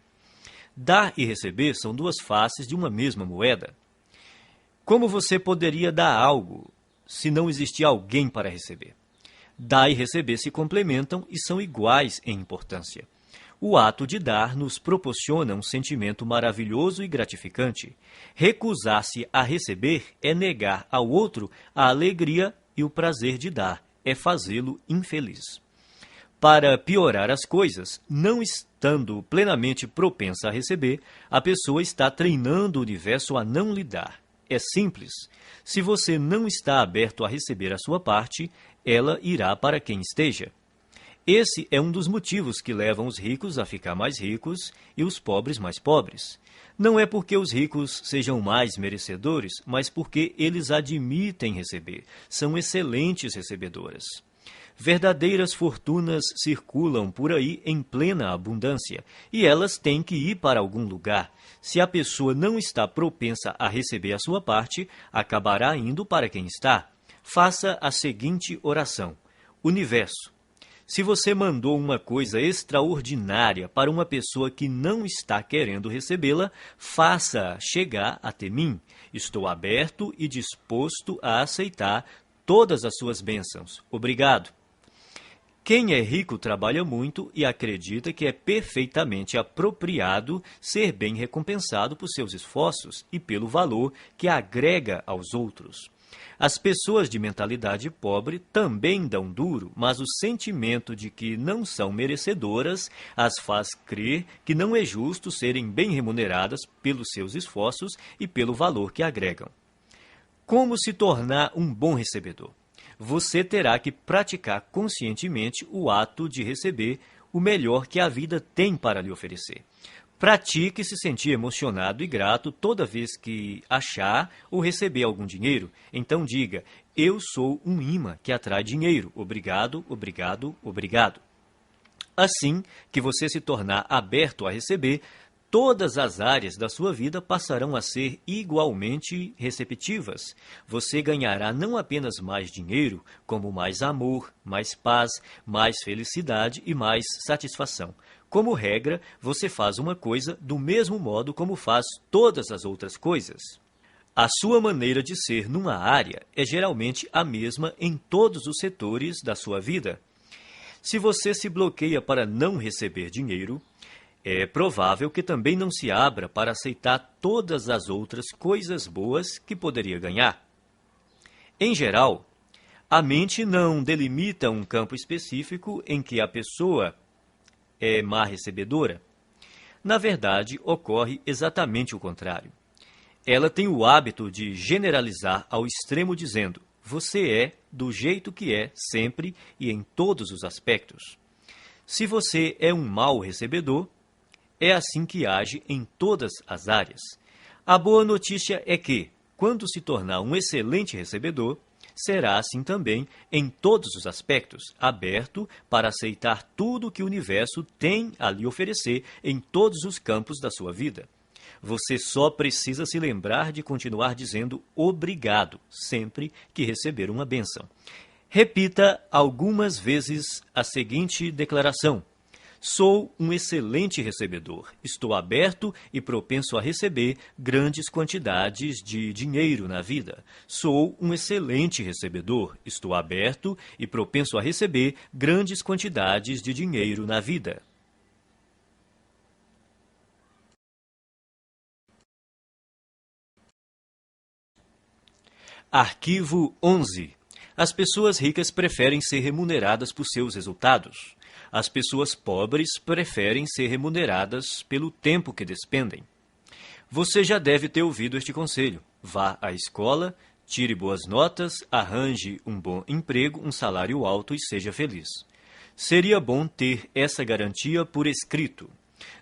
Dar e receber são duas faces de uma mesma moeda. Como você poderia dar algo se não existir alguém para receber? Dar e receber se complementam e são iguais em importância. O ato de dar nos proporciona um sentimento maravilhoso e gratificante. Recusar-se a receber é negar ao outro a alegria e o prazer de dar, é fazê-lo infeliz. Para piorar as coisas, não estando plenamente propensa a receber, a pessoa está treinando o universo a não lhe dar. É simples. Se você não está aberto a receber a sua parte, ela irá para quem esteja. Esse é um dos motivos que levam os ricos a ficar mais ricos e os pobres mais pobres. Não é porque os ricos sejam mais merecedores, mas porque eles admitem receber. São excelentes recebedoras. Verdadeiras fortunas circulam por aí em plena abundância, e elas têm que ir para algum lugar. Se a pessoa não está propensa a receber a sua parte, acabará indo para quem está. Faça a seguinte oração: Universo, se você mandou uma coisa extraordinária para uma pessoa que não está querendo recebê-la, faça chegar até mim. Estou aberto e disposto a aceitar todas as suas bênçãos. Obrigado. Quem é rico trabalha muito e acredita que é perfeitamente apropriado ser bem recompensado por seus esforços e pelo valor que agrega aos outros. As pessoas de mentalidade pobre também dão duro, mas o sentimento de que não são merecedoras as faz crer que não é justo serem bem remuneradas pelos seus esforços e pelo valor que agregam. Como se tornar um bom recebedor? Você terá que praticar conscientemente o ato de receber o melhor que a vida tem para lhe oferecer. Pratique se sentir emocionado e grato toda vez que achar ou receber algum dinheiro. Então diga: eu sou um imã que atrai dinheiro. Obrigado, obrigado, obrigado. Assim que você se tornar aberto a receber, todas as áreas da sua vida passarão a ser igualmente receptivas. Você ganhará não apenas mais dinheiro, como mais amor, mais paz, mais felicidade e mais satisfação. Como regra, você faz uma coisa do mesmo modo como faz todas as outras coisas. A sua maneira de ser numa área é geralmente a mesma em todos os setores da sua vida. Se você se bloqueia para não receber dinheiro, é provável que também não se abra para aceitar todas as outras coisas boas que poderia ganhar. Em geral, a mente não delimita um campo específico em que a pessoa é má recebedora. Na verdade, ocorre exatamente o contrário. Ela tem o hábito de generalizar ao extremo dizendo: você é do jeito que é sempre e em todos os aspectos. Se você é um mau recebedor, é assim que age em todas as áreas. A boa notícia é que, quando se tornar um excelente recebedor, será assim também em todos os aspectos, aberto para aceitar tudo que o universo tem a lhe oferecer em todos os campos da sua vida. Você só precisa se lembrar de continuar dizendo obrigado sempre que receber uma bênção. Repita algumas vezes a seguinte declaração: sou um excelente recebedor. Estou aberto e propenso a receber grandes quantidades de dinheiro na vida. Sou um excelente recebedor. Estou aberto e propenso a receber grandes quantidades de dinheiro na vida. Arquivo 11. As pessoas ricas preferem ser remuneradas por seus resultados. As pessoas pobres preferem ser remuneradas pelo tempo que despendem. Você já deve ter ouvido este conselho. Vá à escola, tire boas notas, arranje um bom emprego, um salário alto e seja feliz. Seria bom ter essa garantia por escrito.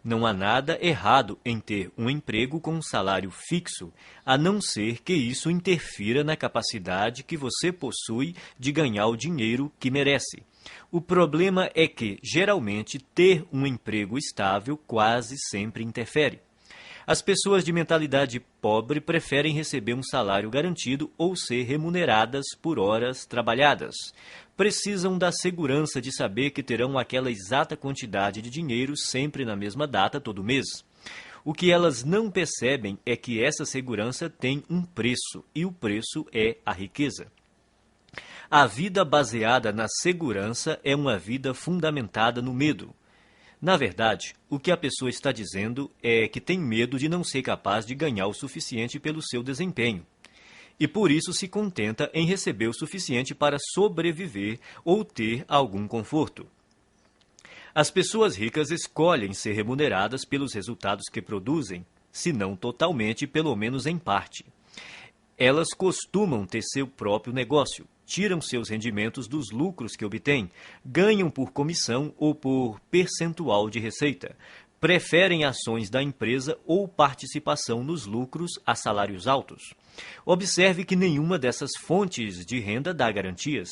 Não há nada errado em ter um emprego com um salário fixo, a não ser que isso interfira na capacidade que você possui de ganhar o dinheiro que merece. O problema é que, geralmente, ter um emprego estável quase sempre interfere. As pessoas de mentalidade pobre preferem receber um salário garantido ou ser remuneradas por horas trabalhadas. Precisam da segurança de saber que terão aquela exata quantidade de dinheiro sempre na mesma data todo mês. O que elas não percebem é que essa segurança tem um preço, e o preço é a riqueza. A vida baseada na segurança é uma vida fundamentada no medo. Na verdade, o que a pessoa está dizendo é que tem medo de não ser capaz de ganhar o suficiente pelo seu desempenho. E por isso se contenta em receber o suficiente para sobreviver ou ter algum conforto. As pessoas ricas escolhem ser remuneradas pelos resultados que produzem, se não totalmente, pelo menos em parte. Elas costumam ter seu próprio negócio, tiram seus rendimentos dos lucros que obtêm, ganham por comissão ou por percentual de receita, preferem ações da empresa ou participação nos lucros a salários altos. Observe que nenhuma dessas fontes de renda dá garantias.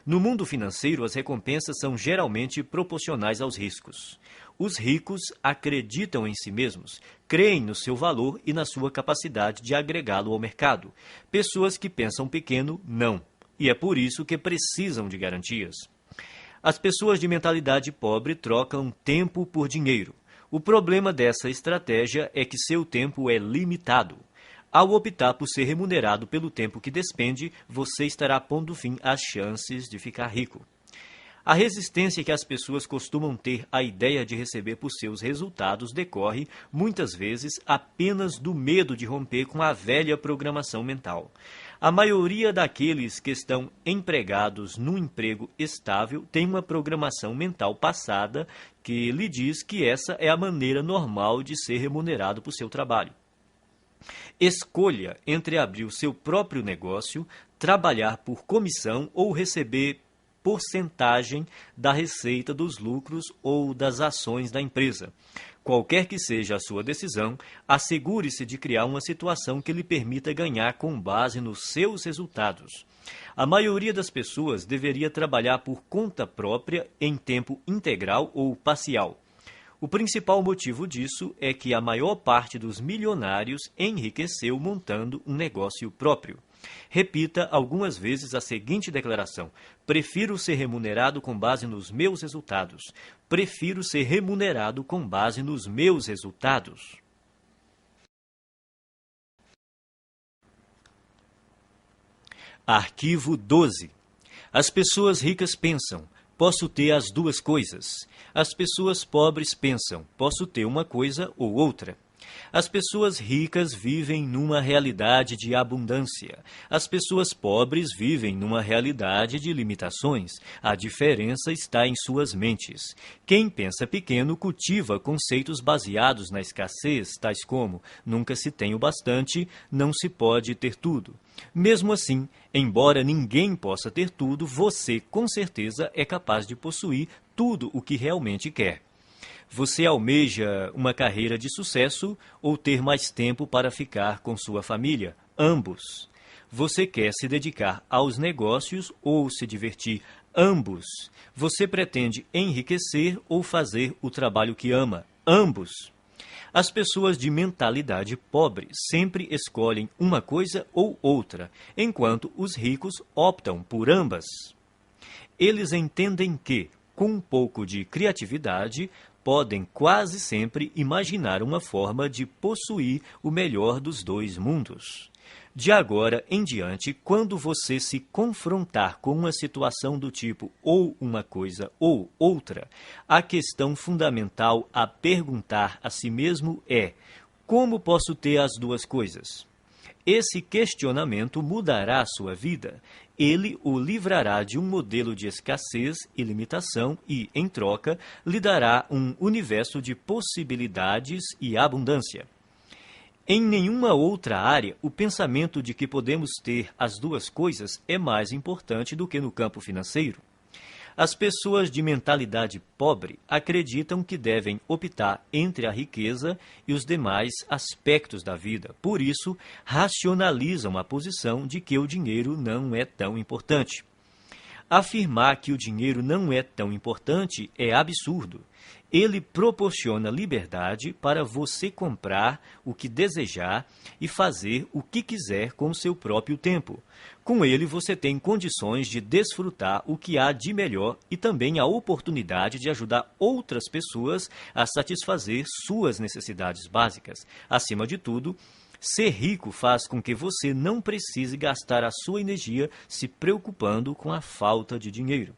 No mundo financeiro, as recompensas são geralmente proporcionais aos riscos. Os ricos acreditam em si mesmos, creem no seu valor e na sua capacidade de agregá-lo ao mercado. Pessoas que pensam pequeno, não. e é por isso que precisam de garantias. As pessoas de mentalidade pobre trocam tempo por dinheiro. O problema dessa estratégia é que seu tempo é limitado. Ao optar por ser remunerado pelo tempo que despende, você estará pondo fim às chances de ficar rico. A resistência que as pessoas costumam ter à ideia de receber por seus resultados decorre, muitas vezes, apenas do medo de romper com a velha programação mental. A maioria daqueles que estão empregados num emprego estável tem uma programação mental passada que lhe diz que essa é a maneira normal de ser remunerado por seu trabalho. Escolha entre abrir o seu próprio negócio, trabalhar por comissão ou receber porcentagem da receita dos lucros ou das ações da empresa. Qualquer que seja a sua decisão, assegure-se de criar uma situação que lhe permita ganhar com base nos seus resultados. A maioria das pessoas deveria trabalhar por conta própria em tempo integral ou parcial. O principal motivo disso é que a maior parte dos milionários enriqueceu montando um negócio próprio. Repita algumas vezes a seguinte declaração: prefiro ser remunerado com base nos meus resultados. Prefiro ser remunerado com base nos meus resultados. Arquivo 12. As pessoas ricas pensam: posso ter as duas coisas. As pessoas pobres pensam: posso ter uma coisa ou outra. As pessoas ricas vivem numa realidade de abundância. As pessoas pobres vivem numa realidade de limitações. A diferença está em suas mentes. Quem pensa pequeno cultiva conceitos baseados na escassez, tais como: nunca se tem o bastante, não se pode ter tudo. Mesmo assim, embora ninguém possa ter tudo, você, com certeza, é capaz de possuir tudo o que realmente quer. Você almeja uma carreira de sucesso ou ter mais tempo para ficar com sua família? Ambos. Você quer se dedicar aos negócios ou se divertir? Ambos. Você pretende enriquecer ou fazer o trabalho que ama? Ambos. As pessoas de mentalidade pobre sempre escolhem uma coisa ou outra, enquanto os ricos optam por ambas. Eles entendem que, com um pouco de criatividade, podem quase sempre imaginar uma forma de possuir o melhor dos dois mundos. De agora em diante, quando você se confrontar com uma situação do tipo ou uma coisa ou outra, a questão fundamental a perguntar a si mesmo é: como posso ter as duas coisas? Esse questionamento mudará a sua vida. Ele o livrará de um modelo de escassez e limitação e, em troca, lhe dará um universo de possibilidades e abundância. Em nenhuma outra área, o pensamento de que podemos ter as duas coisas é mais importante do que no campo financeiro. As pessoas de mentalidade pobre acreditam que devem optar entre a riqueza e os demais aspectos da vida. Por isso, racionalizam a posição de que o dinheiro não é tão importante. Afirmar que o dinheiro não é tão importante é absurdo. Ele proporciona liberdade para você comprar o que desejar e fazer o que quiser com seu próprio tempo. Com ele, você tem condições de desfrutar o que há de melhor e também a oportunidade de ajudar outras pessoas a satisfazer suas necessidades básicas. Acima de tudo, ser rico faz com que você não precise gastar a sua energia se preocupando com a falta de dinheiro.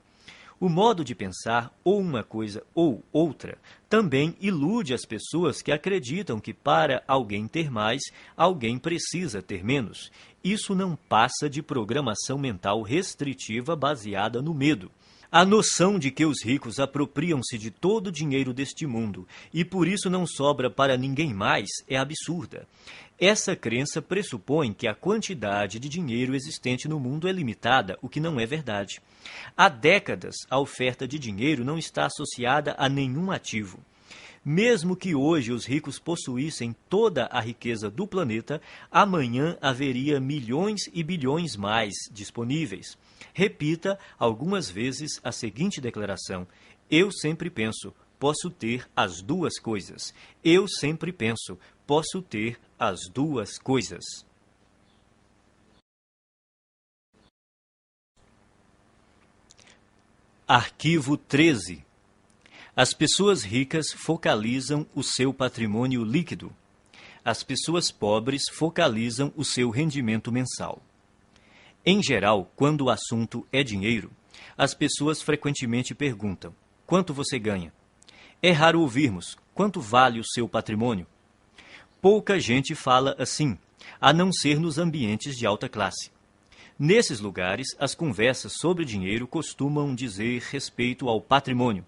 O modo de pensar, ou uma coisa ou outra, também ilude as pessoas que acreditam que para alguém ter mais, alguém precisa ter menos. Isso não passa de programação mental restritiva baseada no medo. A noção de que os ricos apropriam-se de todo o dinheiro deste mundo e por isso não sobra para ninguém mais é absurda. Essa crença pressupõe que a quantidade de dinheiro existente no mundo é limitada, o que não é verdade. Há décadas, a oferta de dinheiro não está associada a nenhum ativo. Mesmo que hoje os ricos possuíssem toda a riqueza do planeta, amanhã haveria milhões e bilhões mais disponíveis. Repita algumas vezes a seguinte declaração: eu sempre penso, posso ter as duas coisas. Eu sempre penso, posso ter as duas coisas. Arquivo 13. As pessoas ricas focalizam o seu patrimônio líquido. As pessoas pobres focalizam o seu rendimento mensal. Em geral, quando o assunto é dinheiro, as pessoas frequentemente perguntam: quanto você ganha? É raro ouvirmos: quanto vale o seu patrimônio? Pouca gente fala assim, a não ser nos ambientes de alta classe. Nesses lugares, as conversas sobre dinheiro costumam dizer respeito ao patrimônio.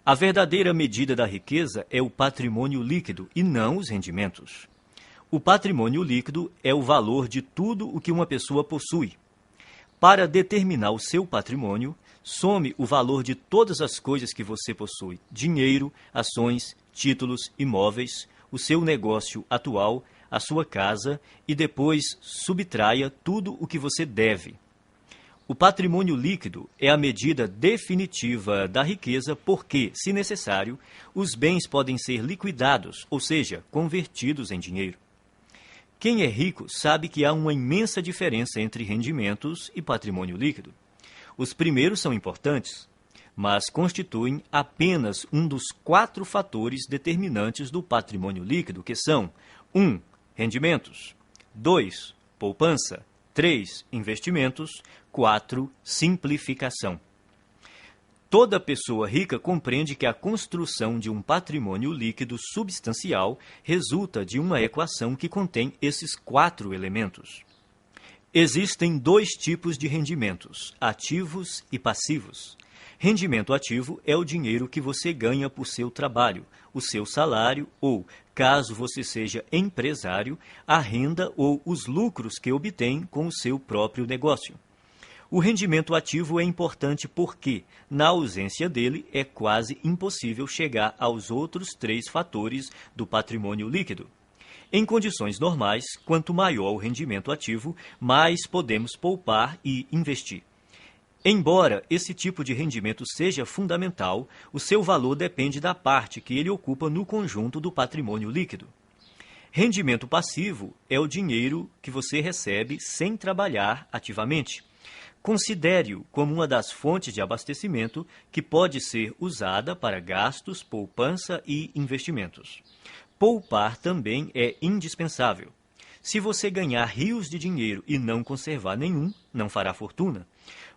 A verdadeira medida da riqueza é o patrimônio líquido e não os rendimentos. O patrimônio líquido é o valor de tudo o que uma pessoa possui. Para determinar o seu patrimônio, some o valor de todas as coisas que você possui: dinheiro, ações, títulos, imóveis, o seu negócio atual, a sua casa, e depois subtraia tudo o que você deve. O patrimônio líquido é a medida definitiva da riqueza porque, se necessário, os bens podem ser liquidados, ou seja, convertidos em dinheiro. Quem é rico sabe que há uma imensa diferença entre rendimentos e patrimônio líquido. Os primeiros são importantes, mas constituem apenas um dos 4 fatores determinantes do patrimônio líquido, que são 1. Rendimentos, 2. Poupança, 3. Investimentos, 4. Simplificação. Toda pessoa rica compreende que a construção de um patrimônio líquido substancial resulta de uma equação que contém esses 4 elementos. Existem 2 tipos de rendimentos: ativos e passivos. Rendimento ativo é o dinheiro que você ganha por seu trabalho, o seu salário ou, caso você seja empresário, a renda ou os lucros que obtém com o seu próprio negócio. O rendimento ativo é importante porque, na ausência dele, é quase impossível chegar aos outros 3 fatores do patrimônio líquido. Em condições normais, quanto maior o rendimento ativo, mais podemos poupar e investir. Embora esse tipo de rendimento seja fundamental, o seu valor depende da parte que ele ocupa no conjunto do patrimônio líquido. Rendimento passivo é o dinheiro que você recebe sem trabalhar ativamente. Considere-o como uma das fontes de abastecimento que pode ser usada para gastos, poupança e investimentos. Poupar também é indispensável. Se você ganhar rios de dinheiro e não conservar nenhum, não fará fortuna.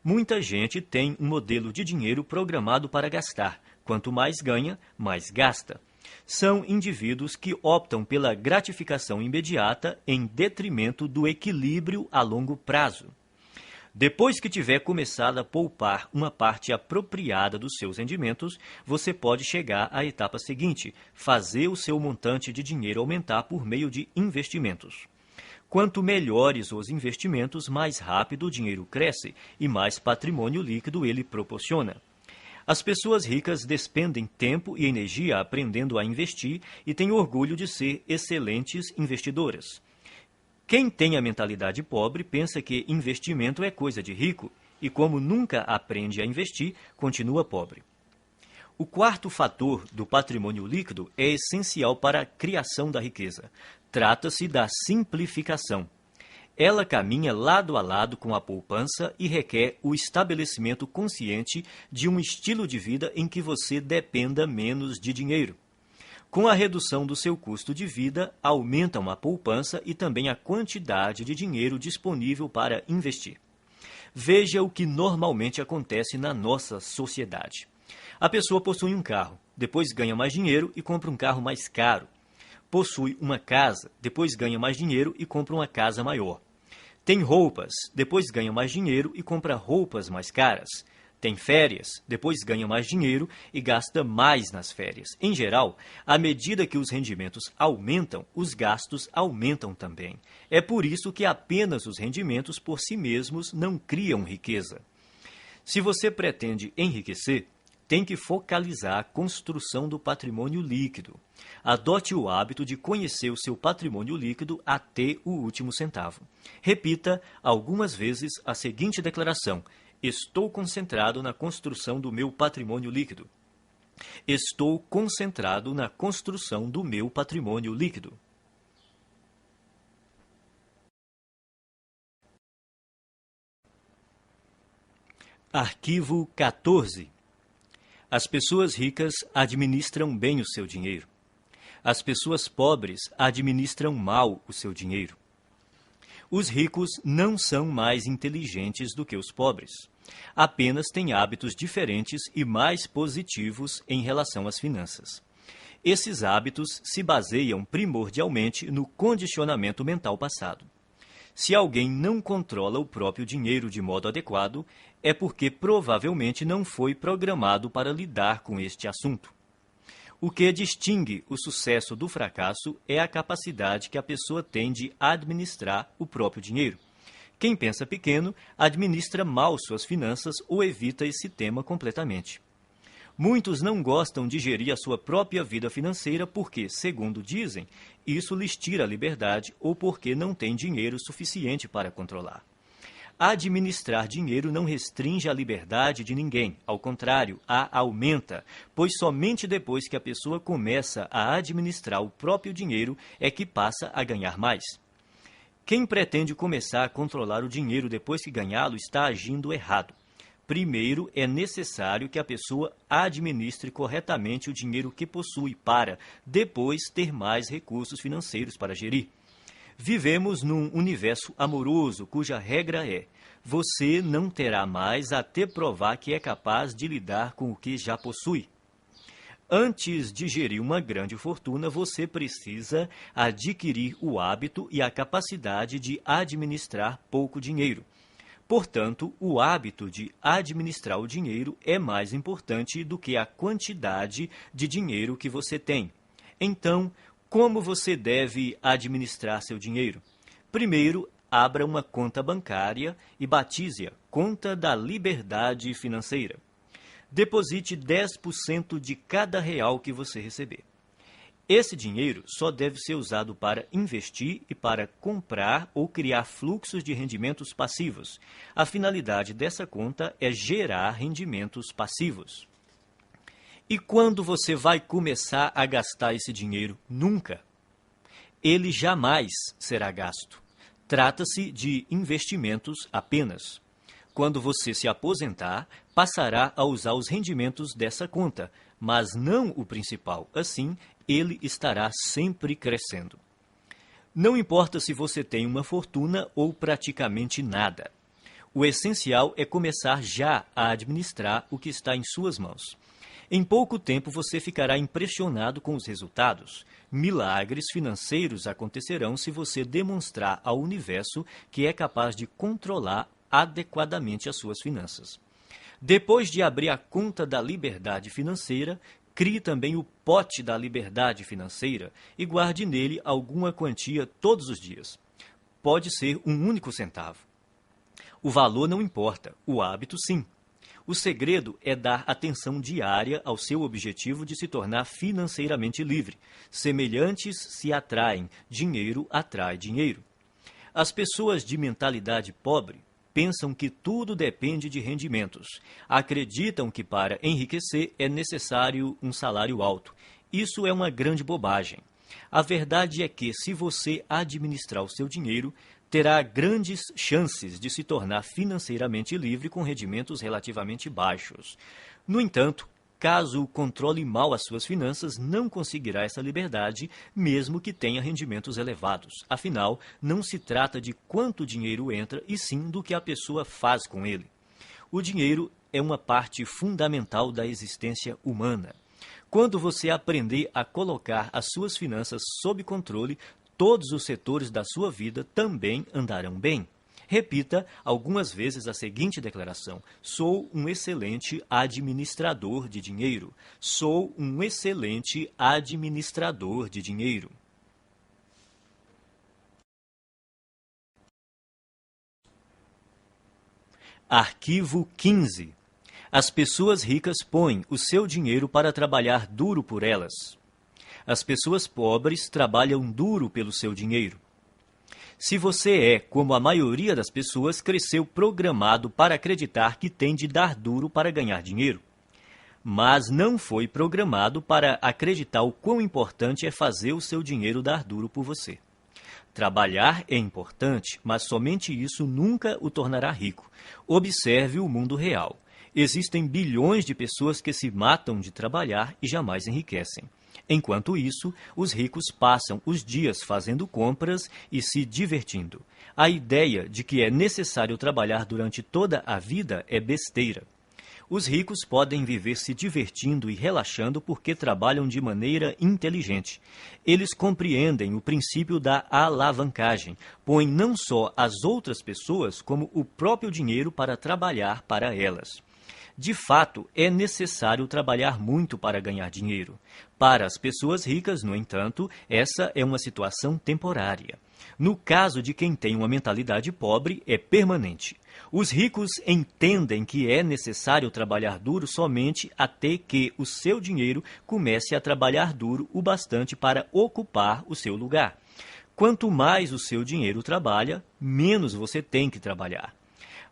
Muita gente tem um modelo de dinheiro programado para gastar. Quanto mais ganha, mais gasta. São indivíduos que optam pela gratificação imediata em detrimento do equilíbrio a longo prazo. Depois que tiver começado a poupar uma parte apropriada dos seus rendimentos, você pode chegar à etapa seguinte: fazer o seu montante de dinheiro aumentar por meio de investimentos. Quanto melhores os investimentos, mais rápido o dinheiro cresce e mais patrimônio líquido ele proporciona. As pessoas ricas despendem tempo e energia aprendendo a investir e têm orgulho de ser excelentes investidoras. Quem tem a mentalidade pobre pensa que investimento é coisa de rico e, como nunca aprende a investir, continua pobre. O 4º fator do patrimônio líquido é essencial para a criação da riqueza. Trata-se da simplificação. Ela caminha lado a lado com a poupança e requer o estabelecimento consciente de um estilo de vida em que você dependa menos de dinheiro. Com a redução do seu custo de vida, aumentam a poupança e também a quantidade de dinheiro disponível para investir. Veja o que normalmente acontece na nossa sociedade. A pessoa possui um carro, depois ganha mais dinheiro e compra um carro mais caro. Possui uma casa, depois ganha mais dinheiro e compra uma casa maior. Tem roupas, depois ganha mais dinheiro e compra roupas mais caras. Tem férias, depois ganha mais dinheiro e gasta mais nas férias. Em geral, à medida que os rendimentos aumentam, os gastos aumentam também. É por isso que apenas os rendimentos por si mesmos não criam riqueza. Se você pretende enriquecer, tem que focalizar a construção do patrimônio líquido. Adote o hábito de conhecer o seu patrimônio líquido até o último centavo. Repita algumas vezes a seguinte declaração: estou concentrado na construção do meu patrimônio líquido. Estou concentrado na construção do meu patrimônio líquido. Arquivo 14. As pessoas ricas administram bem o seu dinheiro. As pessoas pobres administram mal o seu dinheiro. Os ricos não são mais inteligentes do que os pobres. Apenas têm hábitos diferentes e mais positivos em relação às finanças. Esses hábitos se baseiam primordialmente no condicionamento mental passado. Se alguém não controla o próprio dinheiro de modo adequado, é porque provavelmente não foi programado para lidar com este assunto. O que distingue o sucesso do fracasso é a capacidade que a pessoa tem de administrar o próprio dinheiro. Quem pensa pequeno administra mal suas finanças ou evita esse tema completamente. Muitos não gostam de gerir a sua própria vida financeira porque, segundo dizem, isso lhes tira a liberdade ou porque não têm dinheiro suficiente para controlar. Administrar dinheiro não restringe a liberdade de ninguém, ao contrário, a aumenta, pois somente depois que a pessoa começa a administrar o próprio dinheiro é que passa a ganhar mais. Quem pretende começar a controlar o dinheiro depois que ganhá-lo está agindo errado. Primeiro, é necessário que a pessoa administre corretamente o dinheiro que possui para, depois, ter mais recursos financeiros para gerir. Vivemos num universo amoroso cuja regra é: você não terá mais até provar que é capaz de lidar com o que já possui. Antes de gerir uma grande fortuna, você precisa adquirir o hábito e a capacidade de administrar pouco dinheiro. Portanto, o hábito de administrar o dinheiro é mais importante do que a quantidade de dinheiro que você tem. Então, como você deve administrar seu dinheiro? Primeiro, abra uma conta bancária e batize-a Conta da Liberdade Financeira. Deposite 10% de cada real que você receber. Esse dinheiro só deve ser usado para investir e para comprar ou criar fluxos de rendimentos passivos. A finalidade dessa conta é gerar rendimentos passivos. E quando você vai começar a gastar esse dinheiro? Nunca. Ele jamais será gasto. Trata-se de investimentos apenas. Quando você se aposentar, passará a usar os rendimentos dessa conta, mas não o principal. Assim, ele estará sempre crescendo. Não importa se você tem uma fortuna ou praticamente nada. O essencial é começar já a administrar o que está em suas mãos. Em pouco tempo você ficará impressionado com os resultados. Milagres financeiros acontecerão se você demonstrar ao universo que é capaz de controlar adequadamente as suas finanças. Depois de abrir a conta da liberdade financeira, crie também o pote da liberdade financeira e guarde nele alguma quantia todos os dias. Pode ser um único centavo. O valor não importa, o hábito sim. O segredo é dar atenção diária ao seu objetivo de se tornar financeiramente livre. Semelhantes se atraem, dinheiro atrai dinheiro. As pessoas de mentalidade pobre pensam que tudo depende de rendimentos. Acreditam que para enriquecer é necessário um salário alto. Isso é uma grande bobagem. A verdade é que, se você administrar o seu dinheiro, terá grandes chances de se tornar financeiramente livre com rendimentos relativamente baixos. No entanto, caso controle mal as suas finanças, não conseguirá essa liberdade, mesmo que tenha rendimentos elevados. Afinal, não se trata de quanto dinheiro entra, e sim do que a pessoa faz com ele. O dinheiro é uma parte fundamental da existência humana. Quando você aprender a colocar as suas finanças sob controle, todos os setores da sua vida também andarão bem. Repita algumas vezes a seguinte declaração: sou um excelente administrador de dinheiro. Sou um excelente administrador de dinheiro. Arquivo 15. As pessoas ricas põem o seu dinheiro para trabalhar duro por elas. As pessoas pobres trabalham duro pelo seu dinheiro. Se você é, como a maioria das pessoas, cresceu programado para acreditar que tem de dar duro para ganhar dinheiro. Mas não foi programado para acreditar o quão importante é fazer o seu dinheiro dar duro por você. Trabalhar é importante, mas somente isso nunca o tornará rico. Observe o mundo real. Existem bilhões de pessoas que se matam de trabalhar e jamais enriquecem. Enquanto isso, os ricos passam os dias fazendo compras e se divertindo. A ideia de que é necessário trabalhar durante toda a vida é besteira. Os ricos podem viver se divertindo e relaxando porque trabalham de maneira inteligente. Eles compreendem o princípio da alavancagem, põem não só as outras pessoas, como o próprio dinheiro para trabalhar para elas. De fato, é necessário trabalhar muito para ganhar dinheiro. Para as pessoas ricas, no entanto, essa é uma situação temporária. No caso de quem tem uma mentalidade pobre, é permanente. Os ricos entendem que é necessário trabalhar duro somente até que o seu dinheiro comece a trabalhar duro o bastante para ocupar o seu lugar. Quanto mais o seu dinheiro trabalha, menos você tem que trabalhar.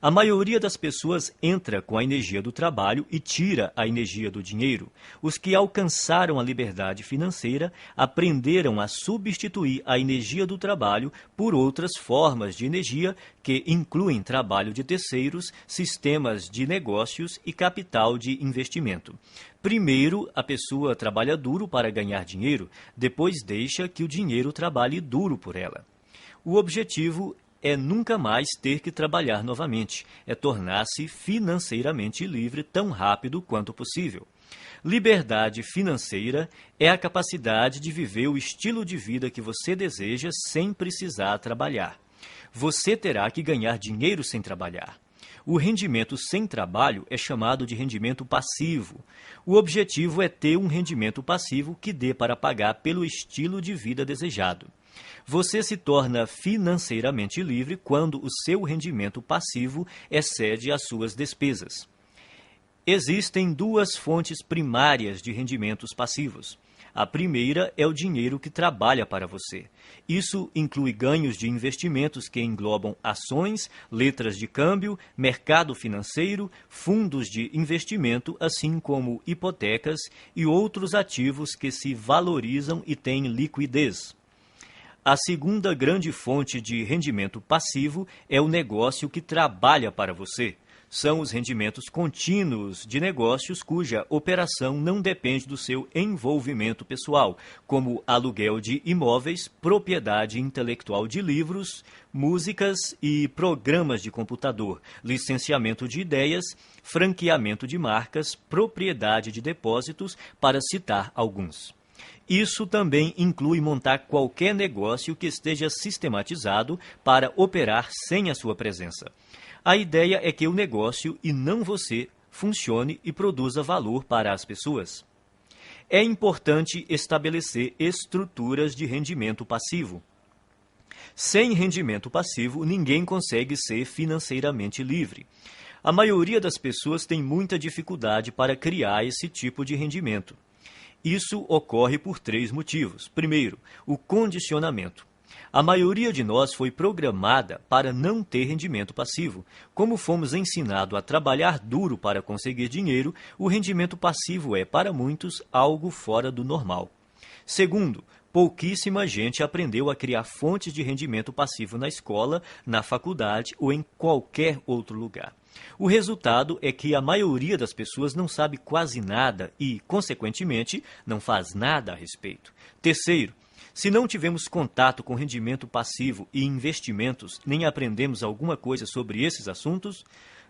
A maioria das pessoas entra com a energia do trabalho e tira a energia do dinheiro. Os que alcançaram a liberdade financeira aprenderam a substituir a energia do trabalho por outras formas de energia que incluem trabalho de terceiros, sistemas de negócios e capital de investimento. Primeiro, a pessoa trabalha duro para ganhar dinheiro, depois deixa que o dinheiro trabalhe duro por ela. O objetivo é nunca mais ter que trabalhar novamente, é tornar-se financeiramente livre tão rápido quanto possível. Liberdade financeira é a capacidade de viver o estilo de vida que você deseja sem precisar trabalhar. Você terá que ganhar dinheiro sem trabalhar. O rendimento sem trabalho é chamado de rendimento passivo. O objetivo é ter um rendimento passivo que dê para pagar pelo estilo de vida desejado. Você se torna financeiramente livre quando o seu rendimento passivo excede as suas despesas. Existem duas fontes primárias de rendimentos passivos. A primeira é o dinheiro que trabalha para você. Isso inclui ganhos de investimentos que englobam ações, letras de câmbio, mercado financeiro, fundos de investimento, assim como hipotecas e outros ativos que se valorizam e têm liquidez. A segunda grande fonte de rendimento passivo é o negócio que trabalha para você. São os rendimentos contínuos de negócios cuja operação não depende do seu envolvimento pessoal, como aluguel de imóveis, propriedade intelectual de livros, músicas e programas de computador, licenciamento de ideias, franqueamento de marcas, propriedade de depósitos, para citar alguns. Isso também inclui montar qualquer negócio que esteja sistematizado para operar sem a sua presença. A ideia é que o negócio, e não você, funcione e produza valor para as pessoas. É importante estabelecer estruturas de rendimento passivo. Sem rendimento passivo, ninguém consegue ser financeiramente livre. A maioria das pessoas tem muita dificuldade para criar esse tipo de rendimento. Isso ocorre por 3 motivos. Primeiro, o condicionamento. A maioria de nós foi programada para não ter rendimento passivo. Como fomos ensinados a trabalhar duro para conseguir dinheiro, o rendimento passivo é, para muitos, algo fora do normal. Segundo, pouquíssima gente aprendeu a criar fontes de rendimento passivo na escola, na faculdade ou em qualquer outro lugar. O resultado é que a maioria das pessoas não sabe quase nada e, consequentemente, não faz nada a respeito. Terceiro, se não tivemos contato com rendimento passivo e investimentos, nem aprendemos alguma coisa sobre esses assuntos,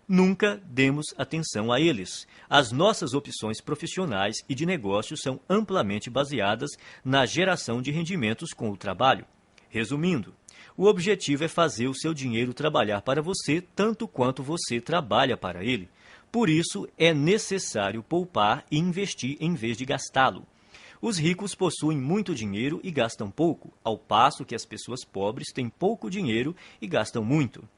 nunca demos atenção a eles. As nossas opções profissionais e de negócios são amplamente baseadas na geração de rendimentos com o trabalho. Resumindo, o objetivo é fazer o seu dinheiro trabalhar para você tanto quanto você trabalha para ele. Por isso, é necessário poupar e investir em vez de gastá-lo. Os ricos possuem muito dinheiro e gastam pouco, ao passo que as pessoas pobres têm pouco dinheiro e gastam muito.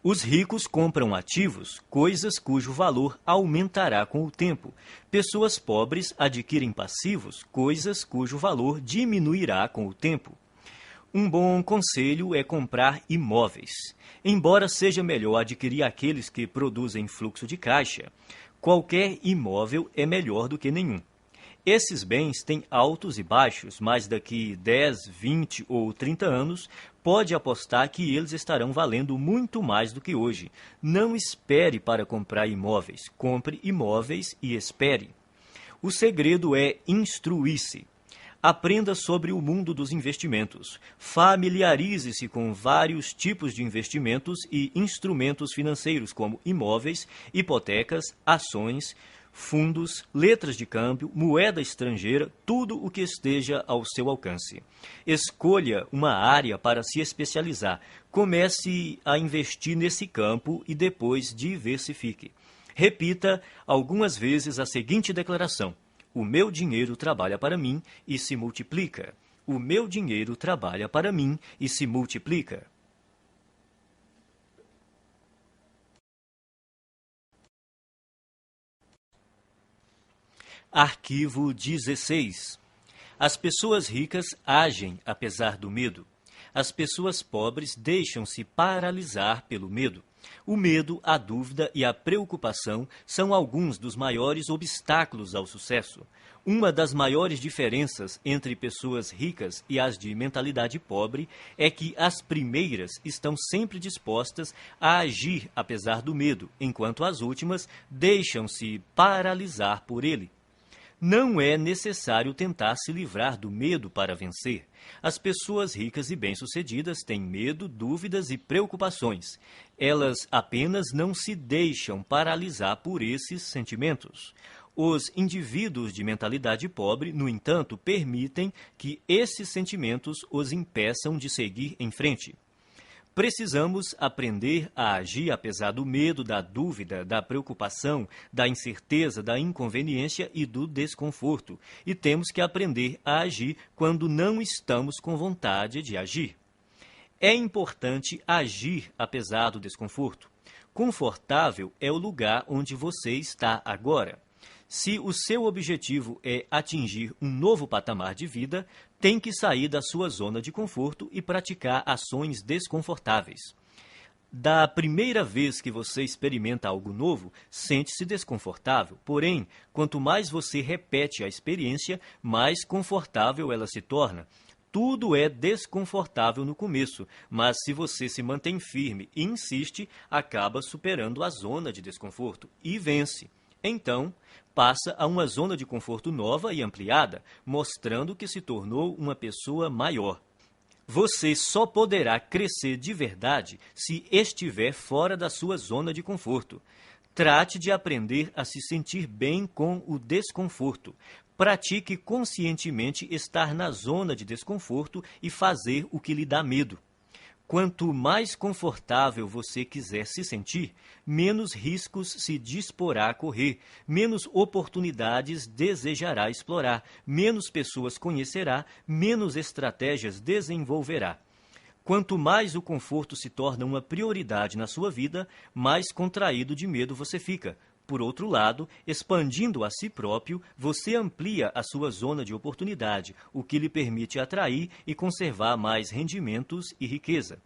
Os ricos compram ativos, coisas cujo valor aumentará com o tempo. Pessoas pobres adquirem passivos, coisas cujo valor diminuirá com o tempo. Um bom conselho é comprar imóveis. Embora seja melhor adquirir aqueles que produzem fluxo de caixa, qualquer imóvel é melhor do que nenhum. Esses bens têm altos e baixos, mas daqui 10, 20 ou 30 anos, pode apostar que eles estarão valendo muito mais do que hoje. Não espere para comprar imóveis. Compre imóveis e espere. O segredo é instruir-se. Aprenda sobre o mundo dos investimentos. Familiarize-se com vários tipos de investimentos e instrumentos financeiros, como imóveis, hipotecas, ações, fundos, letras de câmbio, moeda estrangeira, tudo o que esteja ao seu alcance. Escolha uma área para se especializar. Comece a investir nesse campo e depois diversifique. Repita algumas vezes a seguinte declaração: o meu dinheiro trabalha para mim e se multiplica. O meu dinheiro trabalha para mim e se multiplica. Arquivo 16. As pessoas ricas agem apesar do medo. As pessoas pobres deixam-se paralisar pelo medo. O medo, a dúvida e a preocupação são alguns dos maiores obstáculos ao sucesso. Uma das maiores diferenças entre pessoas ricas e as de mentalidade pobre é que as primeiras estão sempre dispostas a agir apesar do medo, enquanto as últimas deixam-se paralisar por ele. Não é necessário tentar se livrar do medo para vencer. As pessoas ricas e bem-sucedidas têm medo, dúvidas e preocupações. Elas apenas não se deixam paralisar por esses sentimentos. Os indivíduos de mentalidade pobre, no entanto, permitem que esses sentimentos os impeçam de seguir em frente. Precisamos aprender a agir apesar do medo, da dúvida, da preocupação, da incerteza, da inconveniência e do desconforto. E temos que aprender a agir quando não estamos com vontade de agir. É importante agir apesar do desconforto. Confortável é o lugar onde você está agora. Se o seu objetivo é atingir um novo patamar de vida, tem que sair da sua zona de conforto e praticar ações desconfortáveis. Da primeira vez que você experimenta algo novo, sente-se desconfortável. Porém, quanto mais você repete a experiência, mais confortável ela se torna. Tudo é desconfortável no começo, mas se você se mantém firme e insiste, acaba superando a zona de desconforto e vence. Então, passa a uma zona de conforto nova e ampliada, mostrando que se tornou uma pessoa maior. Você só poderá crescer de verdade se estiver fora da sua zona de conforto. Trate de aprender a se sentir bem com o desconforto. Pratique conscientemente estar na zona de desconforto e fazer o que lhe dá medo. Quanto mais confortável você quiser se sentir, menos riscos se disporá a correr, menos oportunidades desejará explorar, menos pessoas conhecerá, menos estratégias desenvolverá. Quanto mais o conforto se torna uma prioridade na sua vida, mais contraído de medo você fica. Por outro lado, expandindo a si próprio, você amplia a sua zona de oportunidade, o que lhe permite atrair e conservar mais rendimentos e riqueza.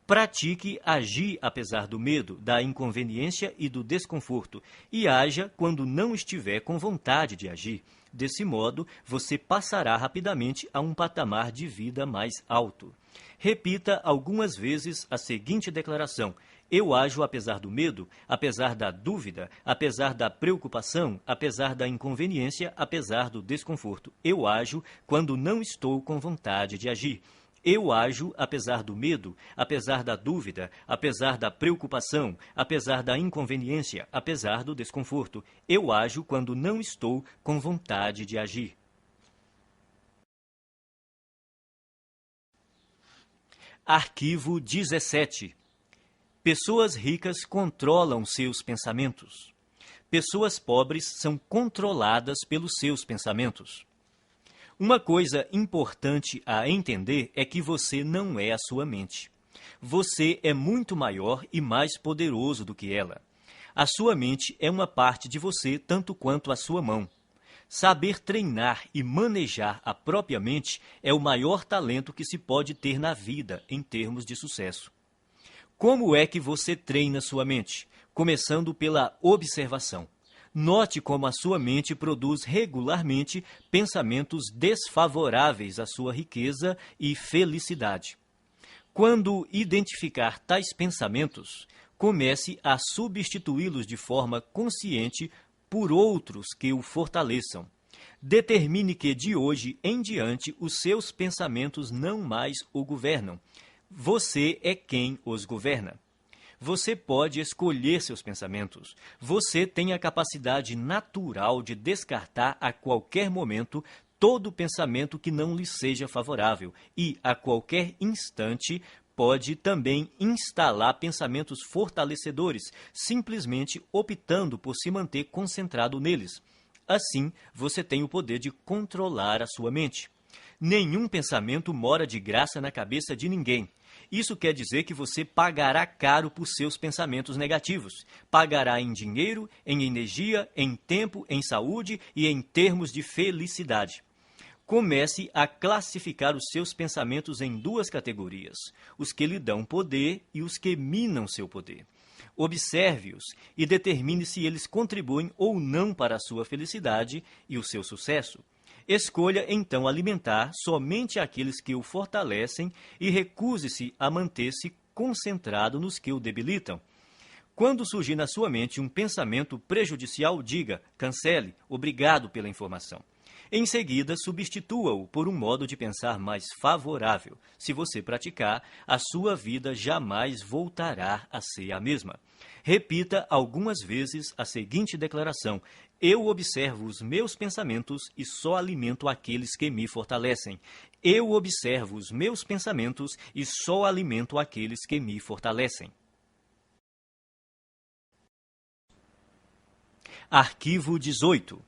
Pratique agir apesar do medo, da inconveniência e do desconforto, e haja quando não estiver com vontade de agir. Desse modo, você passará rapidamente a um patamar de vida mais alto. Repita algumas vezes a seguinte declaração: eu ajo apesar do medo, apesar da dúvida, apesar da preocupação, apesar da inconveniência, apesar do desconforto. Eu ajo quando não estou com vontade de agir. Eu ajo apesar do medo, apesar da dúvida, apesar da preocupação, apesar da inconveniência, apesar do desconforto. Eu ajo quando não estou com vontade de agir. Arquivo 17. Pessoas ricas controlam seus pensamentos. Pessoas pobres são controladas pelos seus pensamentos. Uma coisa importante a entender é que você não é a sua mente. Você é muito maior e mais poderoso do que ela. A sua mente é uma parte de você tanto quanto a sua mão. Saber treinar e manejar a própria mente é o maior talento que se pode ter na vida em termos de sucesso. Como é que você treina sua mente? Começando pela observação. Note como a sua mente produz regularmente pensamentos desfavoráveis à sua riqueza e felicidade. Quando identificar tais pensamentos, comece a substituí-los de forma consciente por outros que o fortaleçam. Determine que de hoje em diante os seus pensamentos não mais o governam. Você é quem os governa. Você pode escolher seus pensamentos. Você tem a capacidade natural de descartar a qualquer momento todo pensamento que não lhe seja favorável e, a qualquer instante, pode também instalar pensamentos fortalecedores, simplesmente optando por se manter concentrado neles. Assim, você tem o poder de controlar a sua mente. Nenhum pensamento mora de graça na cabeça de ninguém. Isso quer dizer que você pagará caro por seus pensamentos negativos. Pagará em dinheiro, em energia, em tempo, em saúde e em termos de felicidade. Comece a classificar os seus pensamentos em duas categorias: os que lhe dão poder e os que minam seu poder. Observe-os e determine se eles contribuem ou não para a sua felicidade e o seu sucesso. Escolha, então, alimentar somente aqueles que o fortalecem e recuse-se a manter-se concentrado nos que o debilitam. Quando surgir na sua mente um pensamento prejudicial, diga: cancele, obrigado pela informação. Em seguida, substitua-o por um modo de pensar mais favorável. Se você praticar, a sua vida jamais voltará a ser a mesma. Repita algumas vezes a seguinte declaração: eu observo os meus pensamentos e só alimento aqueles que me fortalecem. Eu observo os meus pensamentos e só alimento aqueles que me fortalecem. Arquivo 18.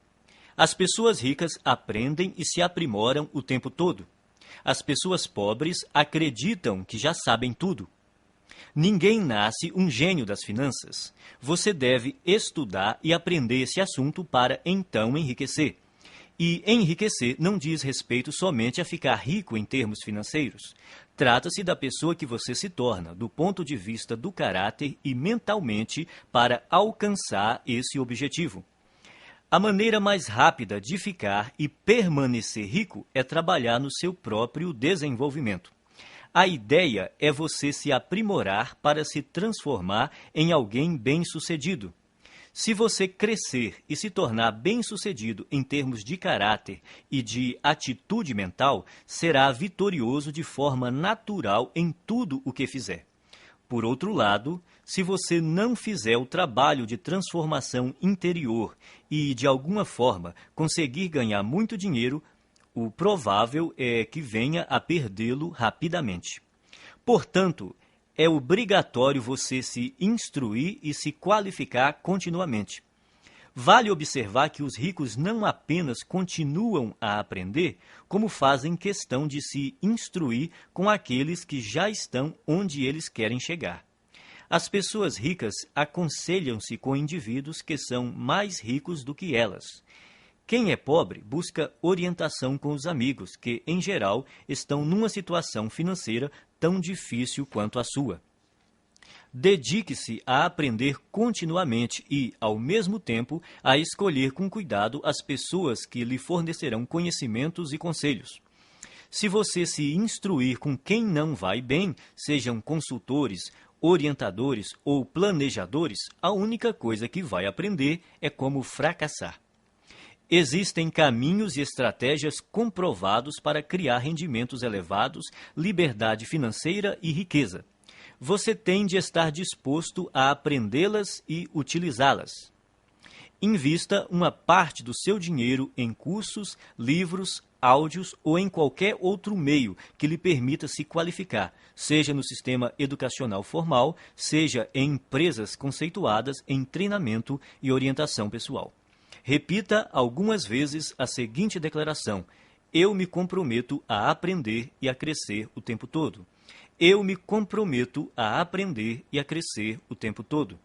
As pessoas ricas aprendem e se aprimoram o tempo todo. As pessoas pobres acreditam que já sabem tudo. Ninguém nasce um gênio das finanças. Você deve estudar e aprender esse assunto para então enriquecer. E enriquecer não diz respeito somente a ficar rico em termos financeiros. Trata-se da pessoa que você se torna, do ponto de vista do caráter e mentalmente, para alcançar esse objetivo. A maneira mais rápida de ficar e permanecer rico é trabalhar no seu próprio desenvolvimento. A ideia é você se aprimorar para se transformar em alguém bem-sucedido. Se você crescer e se tornar bem-sucedido em termos de caráter e de atitude mental, será vitorioso de forma natural em tudo o que fizer. Por outro lado, se você não fizer o trabalho de transformação interior e, de alguma forma, conseguir ganhar muito dinheiro, o provável é que venha a perdê-lo rapidamente. Portanto, é obrigatório você se instruir e se qualificar continuamente. Vale observar que os ricos não apenas continuam a aprender, como fazem questão de se instruir com aqueles que já estão onde eles querem chegar. As pessoas ricas aconselham-se com indivíduos que são mais ricos do que elas. Quem é pobre busca orientação com os amigos, que, em geral, estão numa situação financeira tão difícil quanto a sua. Dedique-se a aprender continuamente e, ao mesmo tempo, a escolher com cuidado as pessoas que lhe fornecerão conhecimentos e conselhos. Se você se instruir com quem não vai bem, sejam consultores, orientadores ou planejadores, a única coisa que vai aprender é como fracassar. Existem caminhos e estratégias comprovados para criar rendimentos elevados, liberdade financeira e riqueza. Você tem de estar disposto a aprendê-las e utilizá-las. Invista uma parte do seu dinheiro em cursos, livros, áudios ou em qualquer outro meio que lhe permita se qualificar, seja no sistema educacional formal, seja em empresas conceituadas em treinamento e orientação pessoal. Repita algumas vezes a seguinte declaração: eu me comprometo a aprender e a crescer o tempo todo. Eu me comprometo a aprender e a crescer o tempo todo.